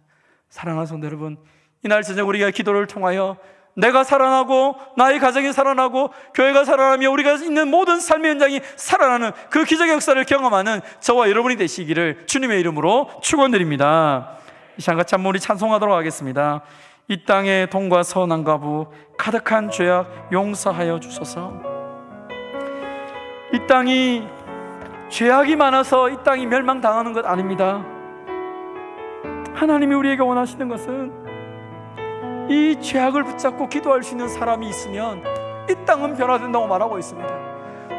사랑하는 성도 여러분, 이날 저녁 우리가 기도를 통하여 내가 살아나고 나의 가정이 살아나고 교회가 살아나며 우리가 있는 모든 삶의 현장이 살아나는 그 기적의 역사를 경험하는 저와 여러분이 되시기를 주님의 이름으로 축원드립니다. 이 시간 같이 한번 우리 찬송하도록 하겠습니다. 이 땅에 돈과 선한 부 가득한 죄악 용서하여 주소서. 이 땅이 죄악이 많아서 이 땅이 멸망당하는 것 아닙니다. 하나님이 우리에게 원하시는 것은 이 죄악을 붙잡고 기도할 수 있는 사람이 있으면 이 땅은 변화된다고 말하고 있습니다.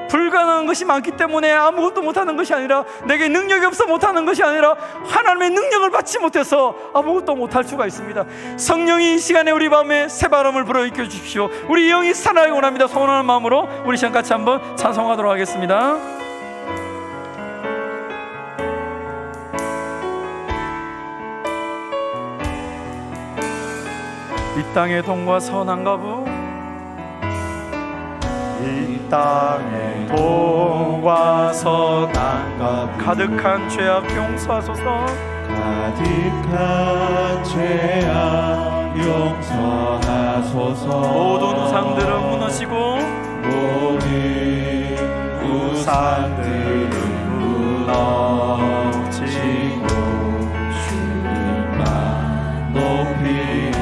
불가능한 것이 많기 때문에 아무것도 못하는 것이 아니라, 내게 능력이 없어 못하는 것이 아니라 하나님의 능력을 받지 못해서 아무것도 못할 수가 있습니다. 성령이 이 시간에 우리 마음에 새바람을 불어일으켜 주십시오. 우리 영이 살아나기 원합니다. 소원하는 마음으로 우리 시간 같이 한번 찬송하도록 하겠습니다. 이 땅의 돈과 선한 부, 이 땅의 돈과 선한 부 가득한 죄악 용서하소서. 가득한 죄악 용서하소서. 모든 우상들은 무너지고 모든 우상들은 무너지고 주님만 높이는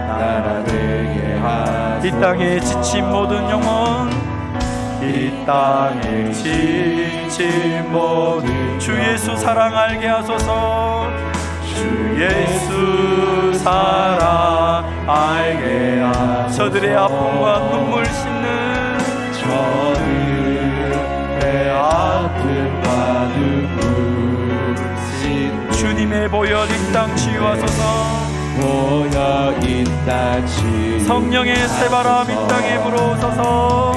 나라 되게 하소서. 이 땅에 지친 모든 영혼, 이 땅에 지친 모든 주 예수 사랑 알게 하소서. 주 예수 사랑 알게 하소서. 저들의 아픔과 눈물 씻는 저들의 아픔과 눈물 씻는 주님의 보혈 이 땅 치유하소서. 보여 이 땅 치유. 성령의 새바람 이 땅에 불어오소서.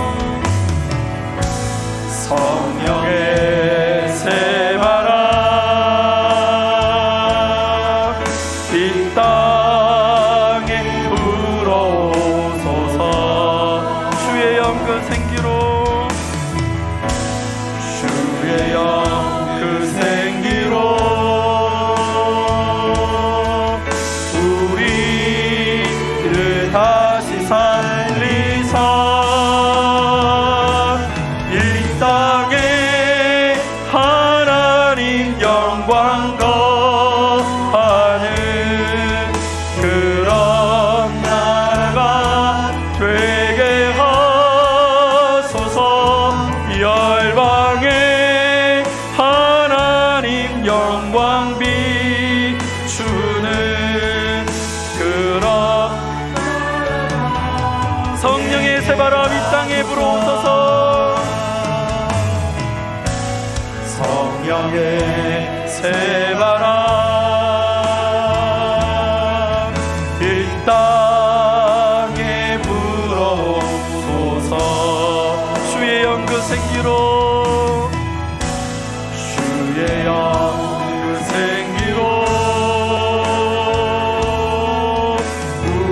성령의 새바람 이 땅에 불어오소서. 주의 영권 생기로 주의 영 그 생기로 우리를 다시 살리사 이 땅에 하나님 영광 거하는 그런 나라가 되게 하소서. 열방에 하나님 영광 비추는 그런 성령의 새바람 이 땅에 불어오소서. 성령의 새바람 이 땅에 불어오소서. 주의 영 그 생기로 주의 영 그 생기로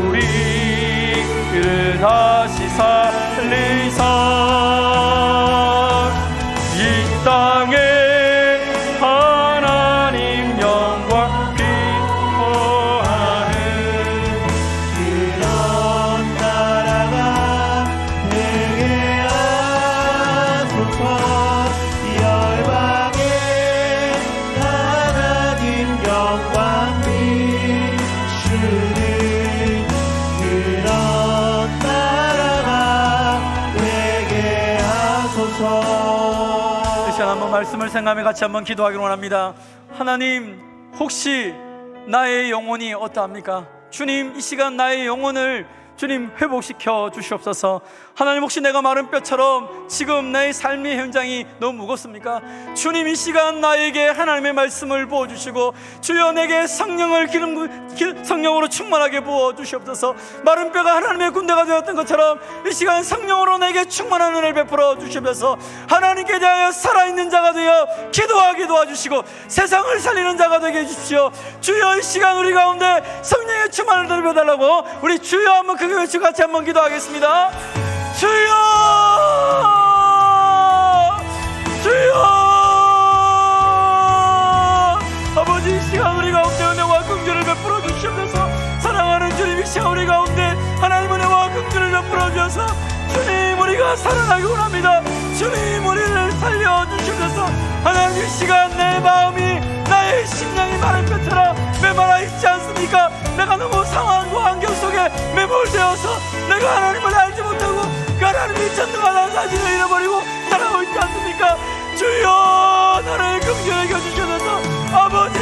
우리를 다시 살리사 이 땅에 하나님 영광 비춰하는 그런 나라가 되게 하소서. 열방에 하나님 영광 비추는 그런 나라가 되게 하소서. 이 시간 한번 말씀을 생각하며 같이 한번 기도하기를 원합니다. 하나님, 혹시 나의 영혼이 어떠합니까? 주님, 이 시간 나의 영혼을 주님 회복시켜 주시옵소서. 하나님, 혹시 내가 마른 뼈처럼 지금 나의 삶의 현장이 너무 무겁습니까? 주님, 이 시간 나에게 하나님의 말씀을 부어주시고 주여 내게 성령으로 충만하게 부어주시옵소서. 마른 뼈가 하나님의 군대가 되었던 것처럼 이 시간 성령으로 내게 충만한 은혜를 베풀어 주시옵소서. 하나님께 대하여 살아있는 자가 되어 기도하게 도와주시고 세상을 살리는 자가 되게 해주십시오. 주여, 이 시간 우리 가운데 성령의 충만을 더해달라고 우리 주여 한번 크게 외치고 같이 한번 기도하겠습니다. 주여, 주여. 아버지, 이 시간 우리 가운데 은혜와 긍휼을 베풀어 주시옵소서. 사랑하는 주님, 이 시간 우리 가운데 하나님 은혜와 긍휼을 베풀어 주셔서 주님, 우리가 살아나기 원합니다. 주님, 우리를 살려주시옵소서. 하나님, 이 시간 내 마음이 나의 심령이 마른 뼈처럼 메말라 있지 않습니까? 내가 너무 상황과 환경 속에 매몰되어서 내가 하나님을 알지 못하고 하나님이 전능하다는 사실을 잃어버리고 살아가고 있지 않습니까? 주여, 나를 긍휼히 여겨주셔서 아버지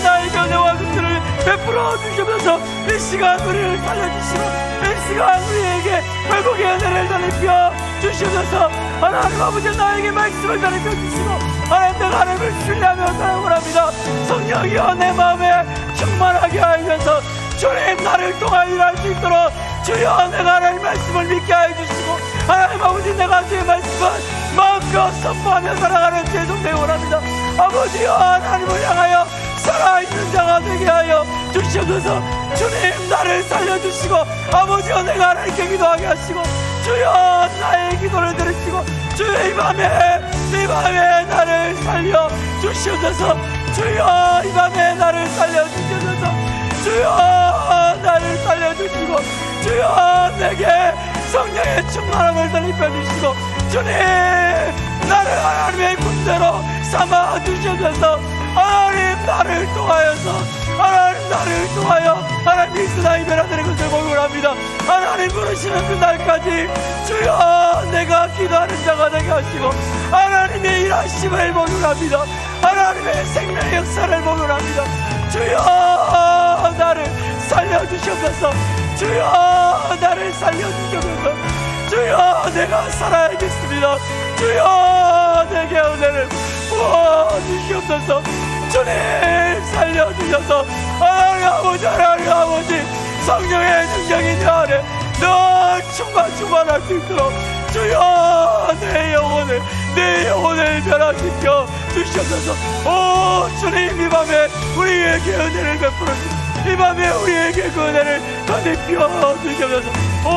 나에게 은혜와 긍휼을 베풀어 주시면서 이 시간 우리를 살려주시고 이 시간 우리에게 회복의 은혜를 더입혀 주시면서 하나님 아버지 나에게 말씀을 더입혀 주시고 하나님, 내가 하나님을 신뢰하며 사랑을 합니다. 성령이여 내 마음에 충만하게 하여서 주님, 나를 통하여 일할 수 있도록 주여 내가 하나님 말씀을 믿게 하여 주시고 하나님 아버지, 내가 주의 말씀을 마음껏 선포하며 살아가는 제 동생을 원합니다. 아버지여, 하나님을 향하여 살아있는 자가 되게 하여 주시옵소서. 주님, 나를 살려주시고 아버지여, 내가 하나님께 기도하게 하시고 주여 나의 기도를 들으시고 주여 이 밤에 나를 살려 주시옵소서. 주여 이 밤에 나를 살려 주시옵소서. 주여 나를 살려주시고 주여 내게 성령의 충만함을 더입혀 주시고 주님, 나를 하나님의 군대로 삼아 주시옵소서. 하나님, 나를 통하여 하나님 이스라엘 변화되는 것을 목요합니다. 하나님 부르시는 그날까지 주여 내가 기도하는 자가 되게 하시고 하나님의 일하심을 목요합니다. 하나님의 생명의 역사를 목요합니다. 주여 나를 살려주시옵소서. 주여 나를 살려주시옵소서. 주여 내가 살아야겠습니다. 주여 내게 은혜를 부어주시옵소서. 주님 살려주셔서 하나님 아버지 성령의 능력이 내 안에 늘 충만할 수 있도록 주여 내 영혼을 변화시켜 주시옵소서. 오 주님, 이 밤에 우리에게 은혜를 베풀어 주시옵소서. 이 밤에 우리에게 그 은혜를 더입혀 주시옵소서. 오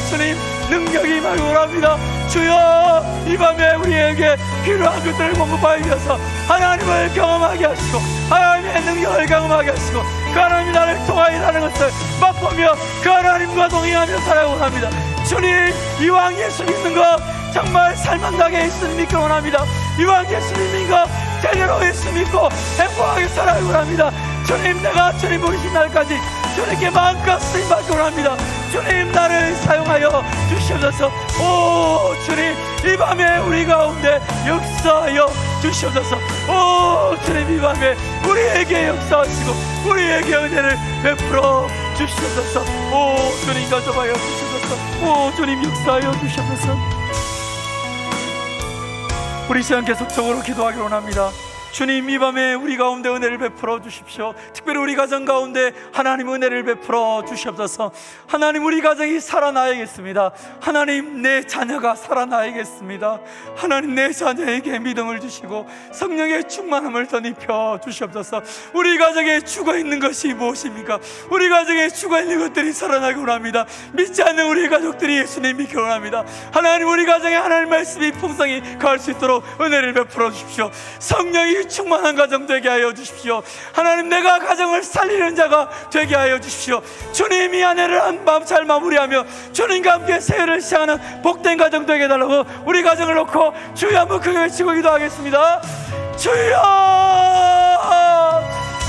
주님, 능력이 임하기 원합니다. 주여, 이 밤에 우리에게 필요한 것들을 공급하여 주셔서 하나님을 경험하게 하시고 하나님의 능력을 경험하게 하시고 그 하나님이 나를 통하여 일하는 것을 맛보며 그 하나님과 동행하며 살아가고 원합니다. 주님, 이왕 예수 믿는 거 정말 살만나게 예수님 믿기 원합니다. 이왕 예수 믿는 거 제대로 예수 믿고 행복하게 살아가고 원합니다. 주님, 내가 주님 부르신 날까지 주님께 마음껏 쓰임받기 원합니다. 주님, 나를 사용하여 주시옵소서. 오 주님, 이 밤에 우리 가운데 역사하여 주시옵소서. 오 주님, 이 밤에 우리에게 역사하시고 우리에게 은혜를 베풀어 주시옵소서. 오 주님, 가져하여 주시옵소서. 오 주님, 역사하여 주시옵소서. 우리 시간 계속적으로 기도하기로 원합니다. 주님, 이 밤에 우리 가운데 은혜를 베풀어 주십시오. 특별히 우리 가정 가운데 하나님 은혜를 베풀어 주시옵소서. 하나님, 우리 가정이 살아나야겠습니다. 하나님, 내 자녀가 살아나야겠습니다. 하나님, 내 자녀에게 믿음을 주시고 성령의 충만함을 덧입혀 주시옵소서. 우리 가정에 죽어있는 것이 무엇입니까? 우리 가정에 죽어있는 것들이 살아나기 원합니다. 믿지 않는 우리 가족들이 예수님 믿기 원합니다. 하나님, 우리 가정에 하나님 말씀이 풍성히 가할 수 있도록 은혜를 베풀어 주십시오. 성령이 충만한 가정 되게 하여 주십시오. 하나님, 내가 가정을 살리는 자가 되게 하여 주십시오. 주님, 이 한 해를 한 밤 잘 마무리하며 주님과 함께 새해를 시작하는 복된 가정 되게 해달라고 우리 가정을 놓고 주여 한번 크게 외치고 기도하겠습니다. 주여,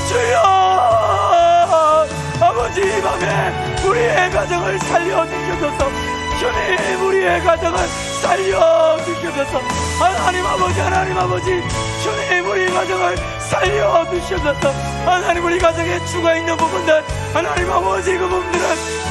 주여, 아버지, 이 밤에 우리의 가정을 살려주셔서 주님, 우리의 가정을 살려주셔서 하나님 아버지, 하나님 아버지, 주님, 우리 가정을 살려주셔서 하나님, 우리 가정에 죽어있는 부분들 하나님 아버지, 그 부분들은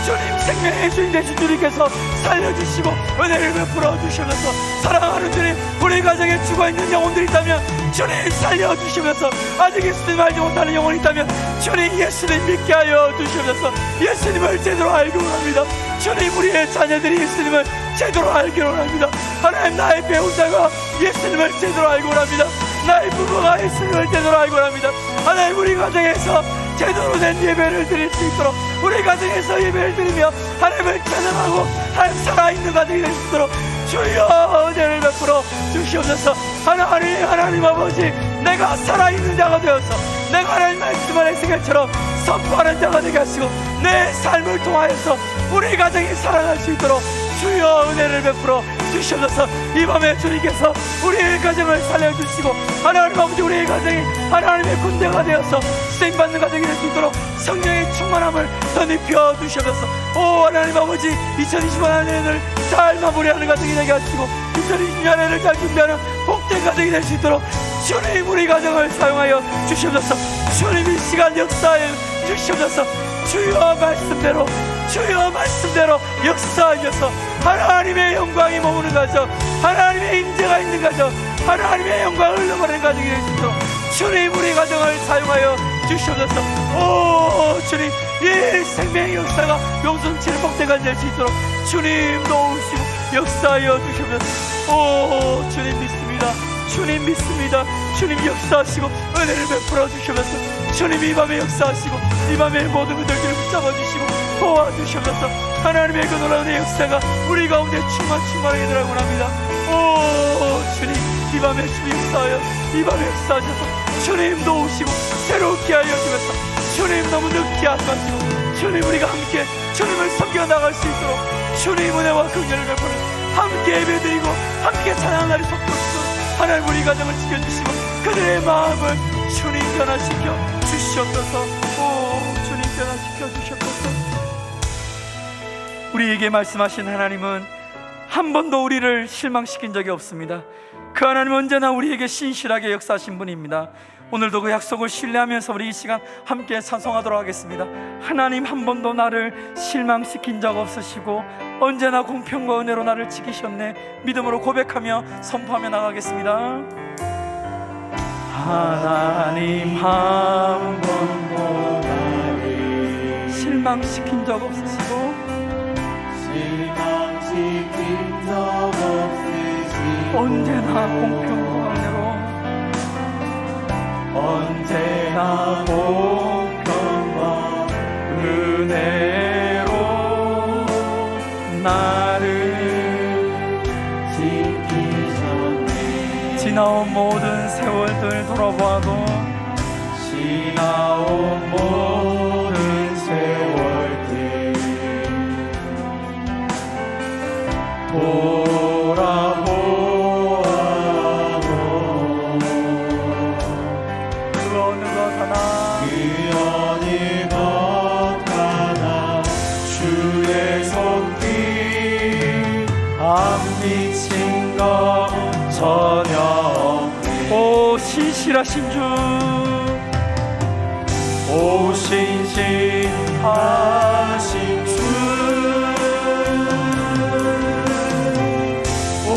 주님, 생명의 주인 되신 주님께서 살려주시고 은혜를 베풀어 주시면서 사랑하는 주님, 우리 가정에 죽어있는 영혼들이 있다면 주님 살려주시면서 아직 예수님 알지 못하는 영혼이 있다면 주님 예수님 믿게 하여 주시면서 예수님을 제대로 알기 원합니다. 주님, 우리의 자녀들이 예수님을 제대로 알기 원합니다. 하나님, 나의 배우자가 예수님을 제대로 알기 원합니다. 나의 부모가 예수님을 제대로 알기 원합니다. 하나님, 우리 가정에서 제대로 된 예배를 드릴 수 있도록 우리 가정에서 예배를 드리며 하나님을 찬양하고 하나님 살아있는 가정이 될 수 있도록 주여 은혜를 베풀어 주시옵소서. 하나님 아버지, 내가 살아있는 자가 되어서 내가 하나님 말씀을 에스겔처럼 선포하는 자가 되게 하시고 내 삶을 통하여서 우리 가정이 살아날 수 있도록 주여 은혜를 베풀어 주시옵소서. 이 밤에 주님께서 우리의 가정을 살려주시고 하나님 아버지, 우리의 가정이 하나님의 군대가 되어서 쓰임받는 가정이 될 수 있도록 성령의 충만함을 덧입혀 주시옵소서. 오 하나님 아버지, 2025년을 잘 마무리하는 가정이 되게 하시고 2020년을 잘 준비하는 복된 가정이 될 수 있도록 주님, 우리 가정을 사용하여 주시옵소서. 주님, 이 시간 역사해 주시옵소서. 주여 말씀대로, 주여 말씀대로 역사하셔서 하나님의 영광이 머무는 가정, 하나님의 임재가 있는 가정, 하나님의 영광을 흘러가는 가정이 될 수 있도록 주님, 우리 가정을 사용하여 주시옵소서. 오 주님, 이 생명의 역사가 용성치는 복대가 될 수 있도록 주님 도우시고 역사하여 주시옵소서. 오 주님 믿습니다. 주님 믿습니다. 주님 역사하시고 은혜를 베풀어 주시옵소서. 주님, 이 밤에 역사하시고 이 밤에 모든 분들을 붙잡아 주시고 도와주시옵소서. 하나님의 그 놀라운 역사가 우리 가운데 충만하게 들어가고 합니다. 오 주님, 이 밤에 주님 역사하여 이 밤에 역사하셔서 주님 도우시고 새롭게 하여 주셔서 주님 너무 늦게 하지 마시고 주님, 우리가 함께 주님을 섬겨 나갈 수 있도록 주님 은혜와 긍휼을 베푸는 함께 예배드리고 함께 찬양하는 날이 속도록 하나님, 우리 가정을 지켜주시고 그들의 마음을 주님 변화시켜 주시옵소서. 오 주님 변화시켜 주시옵소서. 우리에게 말씀하신 하나님은 한 번도 우리를 실망시킨 적이 없습니다. 그 하나님은 언제나 우리에게 신실하게 역사하신 분입니다. 오늘도 그 약속을 신뢰하면서 우리 이 시간 함께 찬송하도록 하겠습니다. 하나님, 한 번도 나를 실망시킨 적 없으시고 언제나 공평과 은혜로 나를 지키셨네. 믿음으로 고백하며 선포하며 나가겠습니다. 하나님, 한 번도 나를 실망시킨 적 없으시고 실망시킨 적 없으시고 언제나 공평과 은혜로 언제나 공평과 은혜로 나를 지키셨네. 지나온 모든 세월들 돌아봐도 지나온 모든 세월들 돌아보아도 그 어느 것 하나 그 어느 것 하나 주의 손길 안 미친 것 전혀 없네. 오 신실하신 주 오 신실하신 주, 오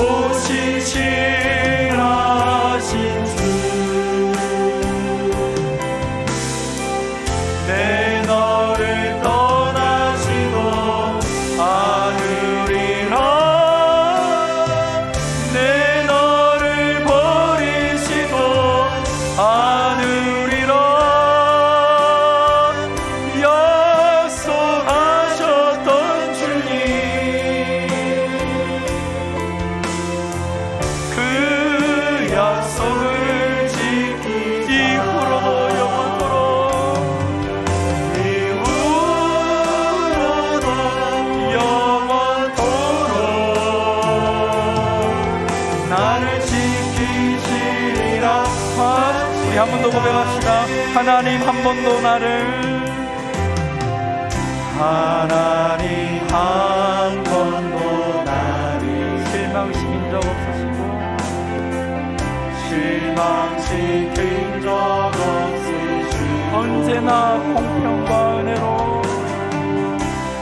신실하신 주, 내 너를 떠나지도 않으리라. 내 너를 버리지도 않으리라. 약속하셨던 주님, 그 약속을 지키사 이후로도 영원토록 나를 지키시리라. 우리 한 번 더 고백합시다. 하나님 한 번도 나를 하나님 한 번도 나를 실망시킨 적 없으시고 실망시킨 적 없으시고 언제나 공평과 은혜로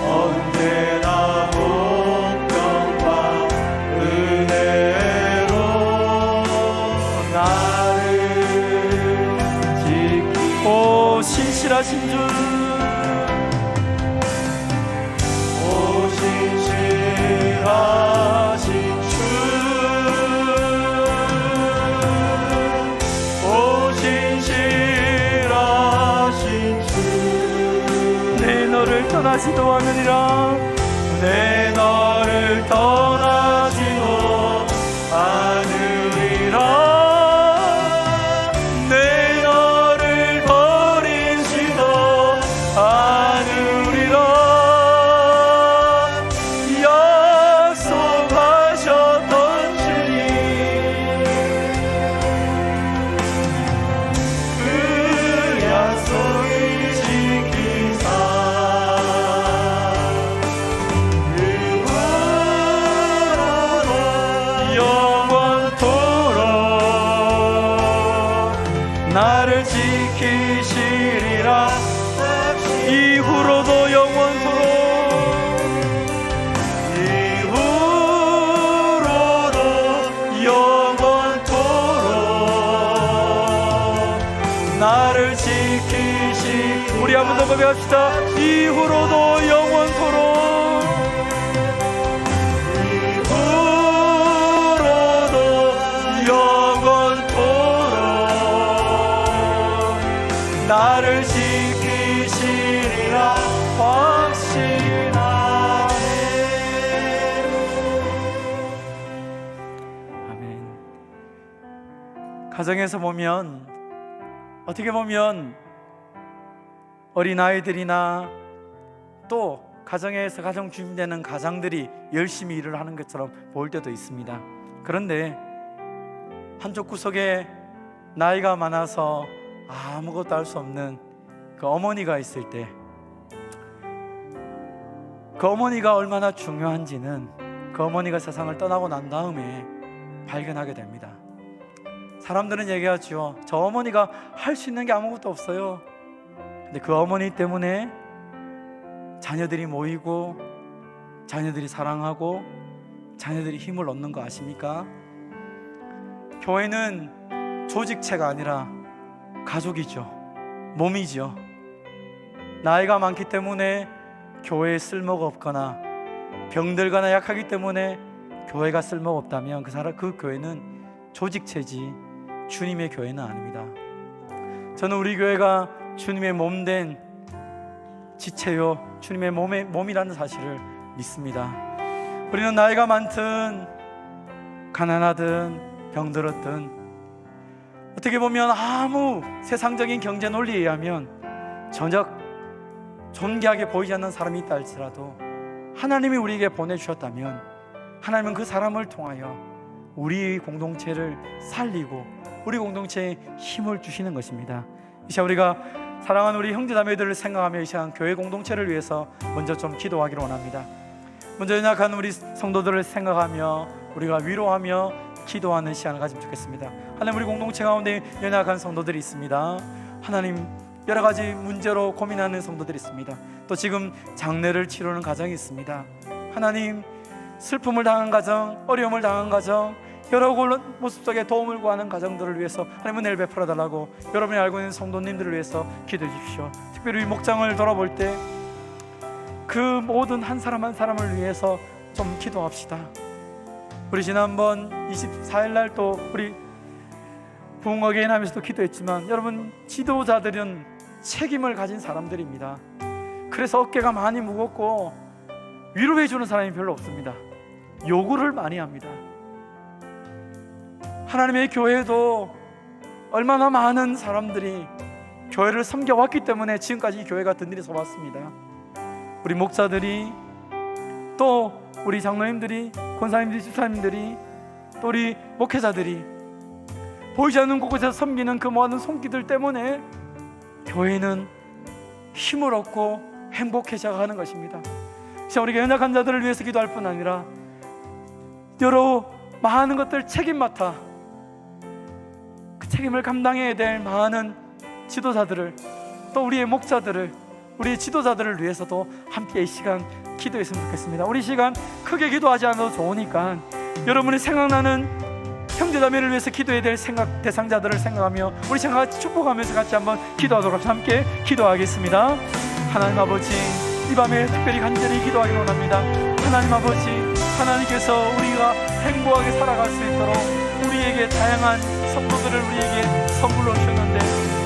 언제나 공평과 은혜로 나를 지키고 오 신실하신 주 오 신실하신 주, 오 신실하신 주, 내 너를 떠나지도 않으리라. 내 너를 떠나지도 않으리라. 내 너를 버리지도 않으리라. 약속하셨던 주님, 그 약속을 지키사 영원토록 나를 지키시리라. 이후로도 영원토록 이후로도 영원토록 나를 지키시. 우리 한 번 더 고백합시다. 이후로도 영원토록 나를 지키시리라 확신하네. 아멘. 가정에서 보면 어떻게 보면 어린아이들이나 또 가정에서 가정 주임되는 가장들이 열심히 일을 하는 것처럼 보일 때도 있습니다. 그런데 한쪽 구석에 나이가 많아서 아무것도 할 수 없는 그 어머니가 있을 때 그 어머니가 얼마나 중요한지는 그 어머니가 세상을 떠나고 난 다음에 발견하게 됩니다. 사람들은 얘기하죠. 저 어머니가 할 수 있는 게 아무것도 없어요. 근데 그 어머니 때문에 자녀들이 모이고 자녀들이 사랑하고 자녀들이 힘을 얻는 거 아십니까? 교회는 조직체가 아니라 가족이죠. 몸이죠. 나이가 많기 때문에 교회에 쓸모가 없거나 병들거나 약하기 때문에 교회가 쓸모가 없다면 그 교회는 조직체지 주님의 교회는 아닙니다. 저는 우리 교회가 주님의 몸된 지체요 주님의 몸이라는 사실을 믿습니다. 우리는 나이가 많든 가난하든 병들었든, 어떻게 보면 아무 세상적인 경제 논리에 의하면 전혀 존귀하게 보이지 않는 사람이 있다 할지라도 하나님이 우리에게 보내주셨다면 하나님은 그 사람을 통하여 우리 공동체를 살리고 우리 공동체에 힘을 주시는 것입니다. 이 시간 우리가 사랑하는 우리 형제자매들을 생각하며 이 시간 교회 공동체를 위해서 먼저 좀 기도하기를 원합니다. 먼저 연약한 우리 성도들을 생각하며 우리가 위로하며 기도하는 시간을 가지면 좋겠습니다. 하나님, 우리 공동체 가운데 연약한 성도들이 있습니다. 하나님, 여러 가지 문제로 고민하는 성도들이 있습니다. 또 지금 장례를 치르는 가정이 있습니다. 하나님, 슬픔을 당한 가정, 어려움을 당한 가정, 여러 모습 속에 도움을 구하는 가정들을 위해서 하나님 은혜를 베풀어 달라고 여러분이 알고 있는 성도님들을 위해서 기도해 주십시오. 특별히 목장을 돌아볼 때 그 모든 한 사람 한 사람을 위해서 좀 기도합시다. 우리 지난번 24일 날 또 우리 부흥어게인 하면서도 기도했지만, 여러분, 지도자들은 책임을 가진 사람들입니다. 그래서 어깨가 많이 무겁고 위로해 주는 사람이 별로 없습니다. 요구를 많이 합니다. 하나님의 교회도 얼마나 많은 사람들이 교회를 섬겨왔기 때문에 지금까지 이 교회가 든든히 서왔습니다. 우리 목사들이, 또 우리 장로님들이, 권사님들이, 집사님들이, 또 우리 목회자들이 보이지 않는 곳에서 섬기는 그 모든 손길들 때문에 교회는 힘을 얻고 행복해져 가는 것입니다. 자, 우리가 연약한 자들을 위해서 기도할 뿐 아니라 여러 많은 것들 책임 맡아 그 책임을 감당해야 될 많은 지도자들을, 또 우리의 목자들을, 우리의 지도자들을 위해서도 함께 이 시간 기도했으면 좋겠습니다. 우리 시간 크게 기도하지 않아도 좋으니까 여러분이 생각나는 형제자매를 위해서 기도해야 될 대상자들을 생각하며 우리 같이 축복하면서 같이 한번 기도하도록 합시다. 함께 기도하겠습니다. 하나님 아버지, 이 밤에 특별히 간절히 기도하기 원합니다. 하나님 아버지, 하나님께서 우리가 행복하게 살아갈 수 있도록 우리에게 다양한 성도들을 우리에게 선물로 주셨는데,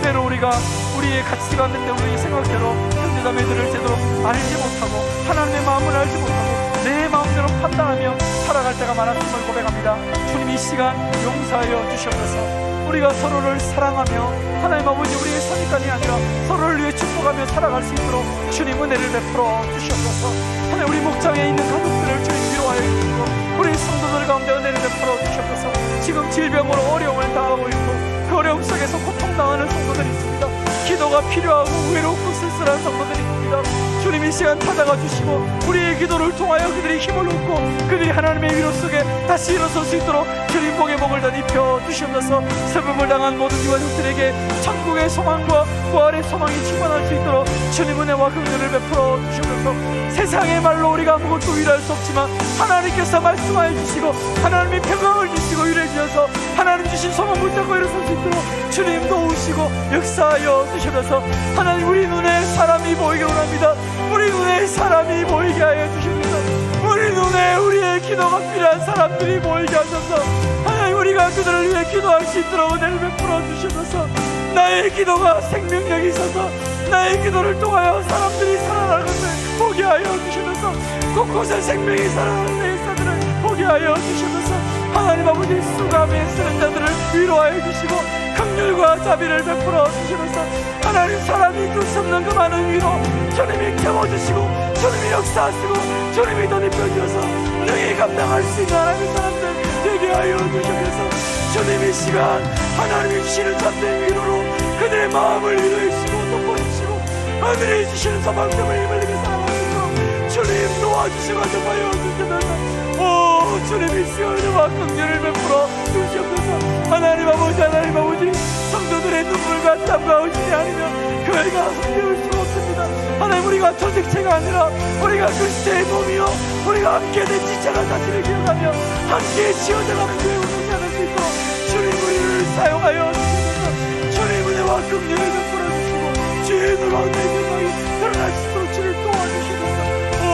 때로 우리가 우리의 가치관인데 우리의 생각대로 형제자매들을 제대로 알지 못하고 하나님의 마음을 알지 못하고 내 마음대로 판단하며 살아갈 때가 많았음을 고백합니다. 주님, 이 시간 용서하여 주시옵소서. 우리가 서로를 사랑하며 하나님 아버지, 우리의 선입관이 아니라 서로를 위해 축복하며 살아갈 수 있도록 주님 은혜를 베풀어 주시옵소서. 하나님, 우리 목장에 있는 가족들을 주님 위로하여 주시고 우리 성도들 가운데 은혜를 베풀어 주시옵소서. 지금 질병으로 어려움을 당하고 있고 그 어려움 속에서 고통당하는 성도들이 있습니다. 기도가 필요하고 외롭고 쓸쓸한 성도들이 있습니다. 주님, 이 시간 찾아가 주시고 우리의 기도를 통하여 그들이 힘을 얻고 그들이 하나님의 위로 속에 다시 일어설 수 있도록 주님 복의 복을 더 입혀 주시옵소서. 슬픔을 당한 모든 유가족들에게 천국의 소망과 부활의 소망이 충만할 수 있도록 주님 은혜와 긍휼을 베풀어 주시옵소서. 세상의 말로 우리가 아무것도 위로할 수 없지만 하나님께서 말씀하여 주시고 하나님이 평강을 주시고 위로해 주셔서 하나님 주신 소망 붙잡고 일어설 수 있도록 주님 도우시고 역사하여 주시옵소서. 하나님, 우리 눈에 사람이 보이게 원합니다. 우리 눈에 사람이 보이게 하여 주시옵소서. 우리 눈에 우리의 기도가 필요한 사람들이 보이게 하셔서 하나님, 우리가 그들을 위해 기도할 수 있도록 은혜를 베풀어 주시옵소서. 나의 기도가 생명력이 있어서 나의 기도를 통하여 사람들이 살아날 것을 보게 하여 주시면서 곳곳에 생명이 살아나는 내 역사들을 보게 하여 주시면서 하나님 아버지, 수감에 쓰는 자들을 위로하여 주시고 긍휼과 자비를 베풀어 주시면서 하나님, 사람이 줄 수 없는 그 많은 위로 주님이 채워주시고 주님이 역사하시고 주님이 덧입혀주셔서 능히 감당할 수 있는 하나님의 사람들 되게 하여 주시면서 주님, 이 시간 하나님이 주시는 참된 위로로 그들의 마음을 위로해 주시고 덮어주시고 하늘이 주시는 소망점을 힘을 내게 살아가면서 주님 도와주시고 하여 주시면서 오 주님, 이 시간 은혜와 긍휼을 베풀어 주시옵소서. 하나님 아버지, 하나님 아버지, 성도들의 눈물과 땀과 의심이 아니면 교회가 섬겨올 수가 없습니다. 하나님, 우리가 조직체가 아니라 우리가 그리스도의 몸이요 우리가 함께 된 지체가 자신을 기억하며 함께 지어져가는 교회 운동하는 수 있도록 주님 우리를 사용하여 주시옵소서. 주님 은혜와 긍휼을 베풀어 주시고 주의 놀라운 내 영광이 드러날 수 있도록 주님 도와주시옵소서. 오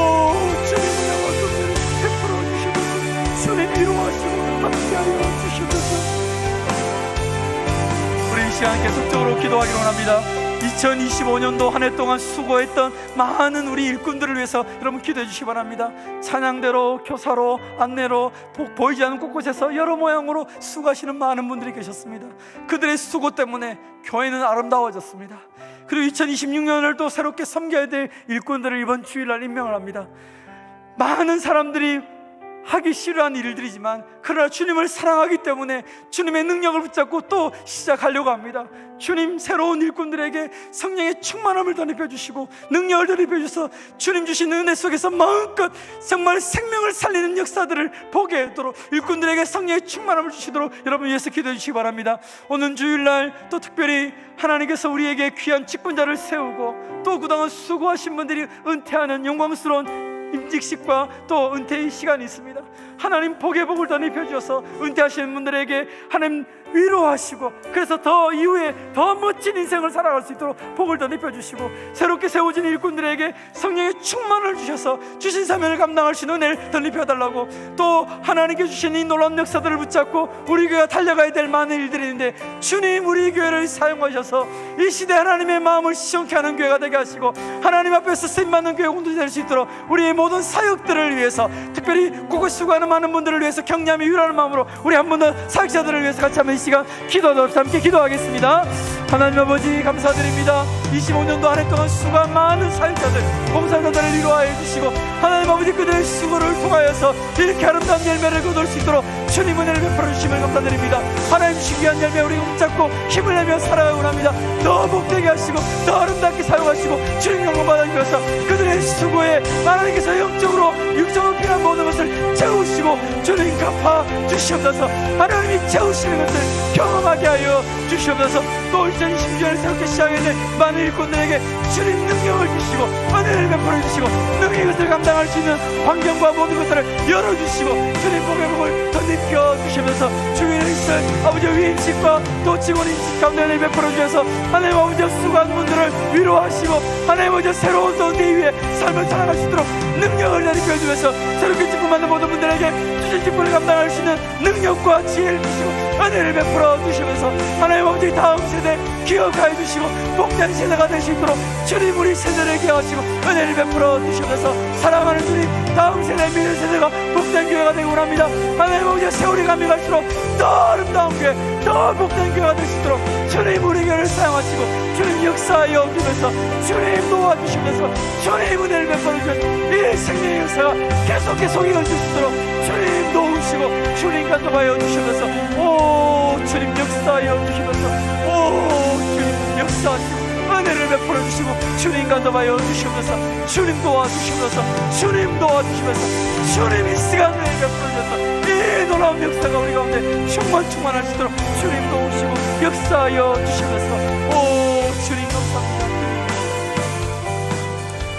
주님, 은혜와 긍휼을 베풀어 주시옵소서. 주님 위로하시고 함께하여 주시옵소서. 우리 이 시간 계속적으로 기도하기로 합니다. 2025년도 한 해 동안 수고했던 많은 우리 일꾼들을 위해서 여러분 기도해 주시기 바랍니다. 찬양대로, 교사로, 안내로, 보이지 않는 곳곳에서 여러 모양으로 수고하시는 많은 분들이 계셨습니다. 그들의 수고 때문에 교회는 아름다워졌습니다. 그리고 2026년을 또 새롭게 섬겨야 될 일꾼들을 이번 주일날 임명을 합니다. 많은 사람들이 하기 싫어하는 일들이지만 그러나 주님을 사랑하기 때문에 주님의 능력을 붙잡고 또 시작하려고 합니다. 주님, 새로운 일꾼들에게 성령의 충만함을 더 입혀주시고 능력을 더 입혀주셔서 주님 주신 은혜 속에서 마음껏 정말 생명을 살리는 역사들을 보게 하도록 일꾼들에게 성령의 충만함을 주시도록 여러분 위해서 기도해 주시기 바랍니다. 오늘 주일날 또 특별히 하나님께서 우리에게 귀한 직분자를 세우고 또 그동안 수고하신 분들이 은퇴하는 영광스러운 임직식과 또 은퇴의 시간이 있습니다. 하나님 복의 복을 더 입혀주셔서 은퇴하시는 분들에게 하나님 위로하시고 그래서 더 이후에 더 멋진 인생을 살아갈 수 있도록 복을 더 입혀주시고 새롭게 세워진 일꾼들에게 성령의 충만을 주셔서 주신 사명을 감당할 수 있는 은혜를 더 입혀달라고, 또 하나님께 주신 이 놀라운 역사들을 붙잡고 우리 교회가 달려가야 될 많은 일들이 있는데 주님 우리 교회를 사용하셔서 이 시대 하나님의 마음을 시원케 하는 교회가 되게 하시고 하나님 앞에서 쓰임받는 교회 공동체 될 수 있도록 우리의 모든 사역들을 위해서 특별히 그곳 수고하는 많은 분들을 위해서 격려하며 위로하는 마음으로 우리 한 번 더 사역자들을 위해서 같이 한번 이 시간 기도하도록 함께 기도하겠습니다. 하나님 아버지 감사드립니다. 25년도 한 해 동안 수고한 많은 사역자들, 봉사자들을 위로하여 주시고 하나님 아버지 그들의 수고를 통하여서 이렇게 아름다운 열매를 거둘 수 있도록 주님 은혜를 베풀어 주심을 감사드립니다. 하나님 주신 귀한 열매 우리가 붙잡고 힘을 내며 살아가고 합니다. 더 복되게 하시고 더 아름답게 사용하시고 주님 영광 받아주셔서 그들의 수고에 하나님께서 영적으로 육적으로 필요한 모든 것을 채우시고 주님 갚아 주시옵소서. 하나님이 채우시는 것을 경험하게 하여 주시옵소서. 또 2026년을 새롭게 시작해야 될 많은 일꾼들에게 주님 능력을 주시고 은혜를 베풀어 주시고 능력의 것을 감당할 수 있는 환경과 모든 것들을 열어주시고 주님 복의 복을 덧입혀 주시면서 주위에 있을 아버지 위임식과 또 직원 임식 가운데 은혜를 베풀어 주셔서 하나님 아버지 수고한 분들을 위로하시고 하나님 아버지 새로운 또 내 위에 삶을 살아갈 수 있도록 능력을 덧입혀 주면서 새롭게 직분받는 모든 분들에게 주신 직분을 감당할 수 있는 능력과 지혜를 주시고 은혜를 베풀어 주시면서 하나님 아버지 다음 세대 기억하여 주시고 복된 세대가 될 수 있도록 주님 우리 세대에게 하시고 은혜를 베풀어 주시면서 사랑하는 주님 다음 세대 미래 세대가 복된 교회가 되고 합니다. 하나님 아버지 세월이 가면 갈수록 더 아름다운 교회 더 복된 교회가 될 수 있도록 주님 우리 교회를 사용하시고 주님 역사하여 주면서 주님 도와주시면서 주님 은혜를 베풀어 주시면서 이 생명의 역사가 계속 이어질 수 있도록 주님 도우시고 주님 감동하여 주시면서 오 주님 역사하여 주시면서 오 주님 역사하시고 은혜를 베풀어 주시고 주님 감동하여 주시면서 주님 도와주시면서 주님 도와주시면서 주님 이 시간을 베풀어 주셔서 이 놀라운 역사가 우리 가운데 충만할 수 있도록 주님 도우시고 역사하여 주시면서 오 주님 감사합니다.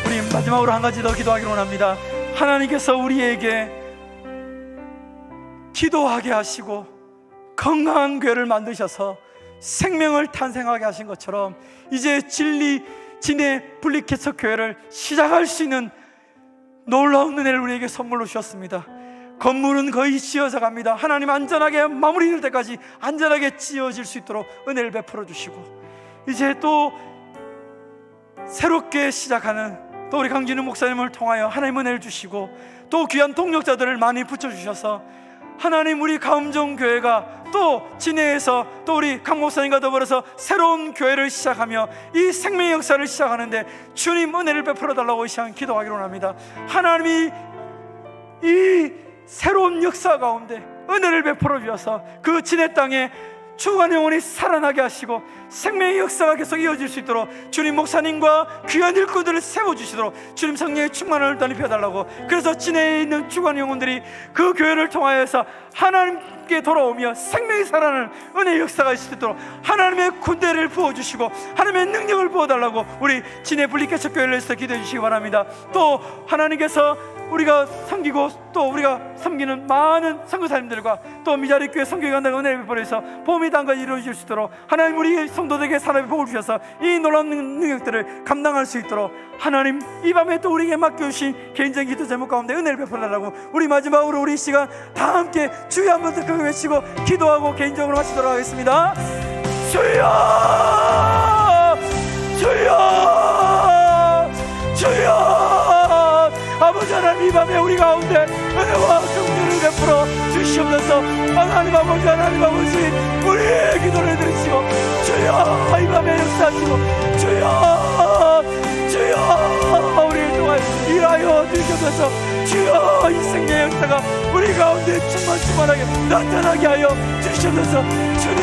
우리 마지막으로 한 가지 더 기도하기를 원합니다. 하나님께서 우리에게 기도하게 하시고 건강한 교회를 만드셔서 생명을 탄생하게 하신 것처럼 이제 진리 진의 분리개척 교회를 시작할 수 있는 놀라운 은혜를 우리에게 선물로 주셨습니다. 건물은 거의 지어져 갑니다. 하나님 안전하게 마무리될 때까지 안전하게 지어질 수 있도록 은혜를 베풀어 주시고 이제 또 새롭게 시작하는 또 우리 강진우 목사님을 통하여 하나님 은혜를 주시고 또 귀한 동력자들을 많이 붙여주셔서 하나님 우리 가음정교회가 또 진해에서 또 우리 강 목사님과 더불어서 새로운 교회를 시작하며 이 생명의 역사를 시작하는데 주님 은혜를 베풀어 달라고 이 시간 기도하기로 합니다. 하나님이 이 새로운 역사 가운데 은혜를 베풀어 주셔서 그 진해 땅에 주간 영혼이 살아나게 하시고 생명의 역사가 계속 이어질 수 있도록 주님 목사님과 귀한 일꾼들을 세워주시도록 주님 성령의 충만을 덧입혀달라고, 그래서 진해에 있는 주간 영혼들이 그 교회를 통하여서 하나님께 돌아오며 생명이 살아나는 은혜의 역사가 있을 수 있도록 하나님의 군대를 부어주시고 하나님의 능력을 부어달라고 우리 진해 분리개척 교회를 위해서 기도해 주시기 바랍니다. 또 하나님께서 우리가 섬기고 또 우리가 섬기는 많은 선교사님들과 또 미자리 교회 선교관들 은혜를 베풀어서 보험이 단과 이루어질 수 있도록 하나님 우리 성도들에게 사람의 복을 주셔서 이 놀라운 능력들을 감당할 수 있도록 하나님 이 밤에 또 우리에게 맡겨주신 개인적인 기도 제목 가운데 은혜를 베풀어달라고 우리 마지막으로 우리 이 시간 다 함께 주여 한번 더 크게 외치고 기도하고 개인적으로 마치도록 하겠습니다. 주여 이 밤에 우리 가운데 은혜와 긍휼을 베풀어 주시옵소서. 하나님 아버지, 하나님 아버지, 우리의 기도를 들으시고 주여 이 밤에 역사하시고 주여 주여 우리를 통하여 일하여 주시옵소서. 주여 이 생명의 역사가 우리 가운데 충만하게 나타나게 하여 주시옵소서. 주님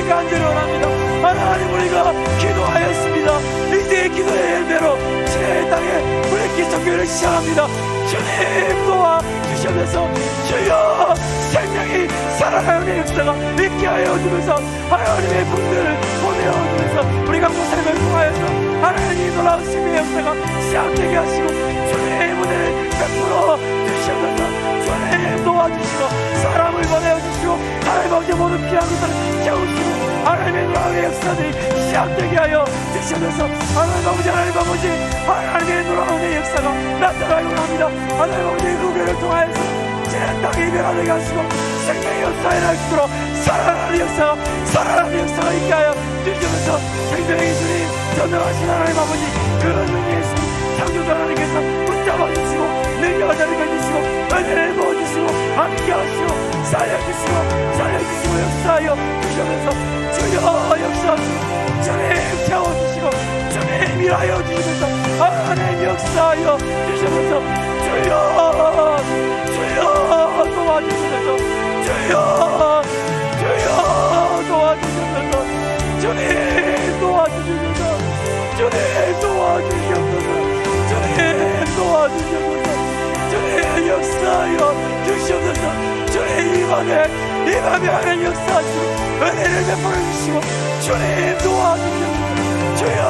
간절히 원합니다. 하나님 우리가 기도하였습니다. 이제 기도의 열매로 주의 땅에 우리 기성교회를 시작합니다. 주님 도와 주시옵소서. 주여 생명이 살아나는 역사가 있게 하여 주면서 하나님의 분들을 보내어 주면서 우리가 그 삶을 통하여서 하나님이 놀라운 생명의 역사가 시작되게 하시고 주님의 무대를 베풀어 주시옵소서. 주님 도와주시고 사람을 보내어 주시고 하나님 아버지 모든 필요한 것들을 채우시고 하나님의 놀라운 역사들이 시작되게 하여 주시옵소서. 하나님 아버지, 하나님 아버지, 하나님의 놀라운 역사가 나타나기 원합니다. 하나님 아버지 그 교회를 통하여서 제 땅이 변화되게 하시고 생명의 역사에 날수록 살아나는 역사가 있게 하여 주시옵소서. 생명의 주님 전능하신 하나님 아버지, 그 능력의 주님 창조주 하나님께서 붙잡아 주시고 능력을 내려주시고 은혜를 부어주시고 함께하시고 살려주시고 역사하여 주시면서 주여 역사하시고 주님 채워주시고 주님 일하여 주시면서 하나님 역사하여 주시면서 주여 도와주시면서 주여 도와주시면서 주님 도와주시면서 주님 도와주시옵소서. 주님 도와주시옵소서. 주님 역사하여 주시옵소서. 주님 이 밤에 하나님 역사하시고 은혜를 베풀어 주시고 주님 도와주시옵소서. 주여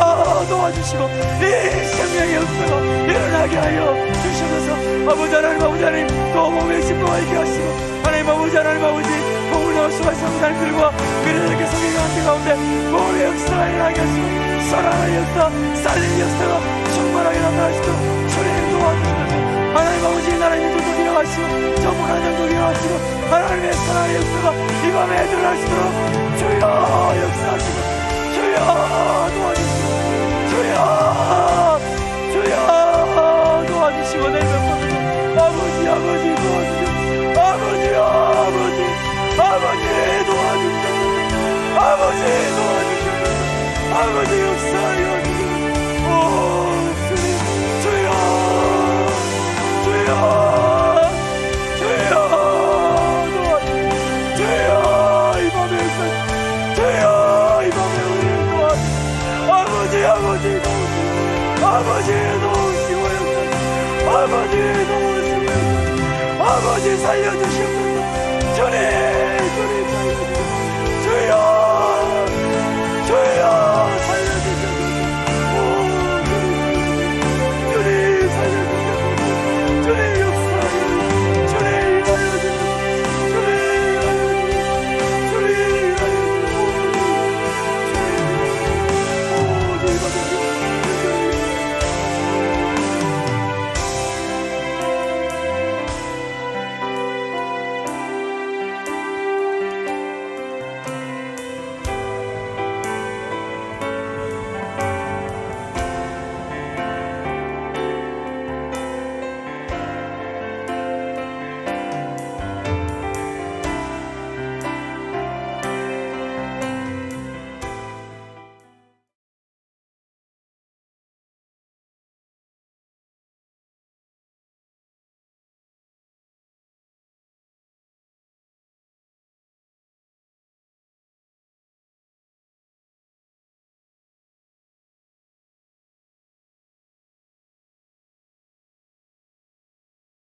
도와주시고 이 생명의 역사가 일어나게 하여 주시옵소서. 아버지 하나님, 아버지 하나님, 또 몸의 심도가 있게 하시고 하나님 아버지, 하나님 아버지, 몸을 넣어 수고하신 사람들과 그들에게 성경의 관계 가운데 몸의 역사가 일어나게 하시고 살아나는 역사, 살리는 역사가 충만하게 나타나시도록 주님 도와주시면서 하나님 아버지 나라의 일들도 일어나시고 전문한 일도 일어나시고 하나님의 살아나는 역사가 이 밤에 드러나시도록 주여 역사하시고 주여 도와주시고 주여 도와주시고 내 명령을 아버지 도와주시고 아버지 도와주시고 아버지 역사하여 주시고 오 주님 주여 도와주시고 주여 이 밤에 역사 주여 이 밤에 우리를 도와주시고 아버지 도우시고 역사 아버지 도우시고 역사 아버지 살려주시옵소서.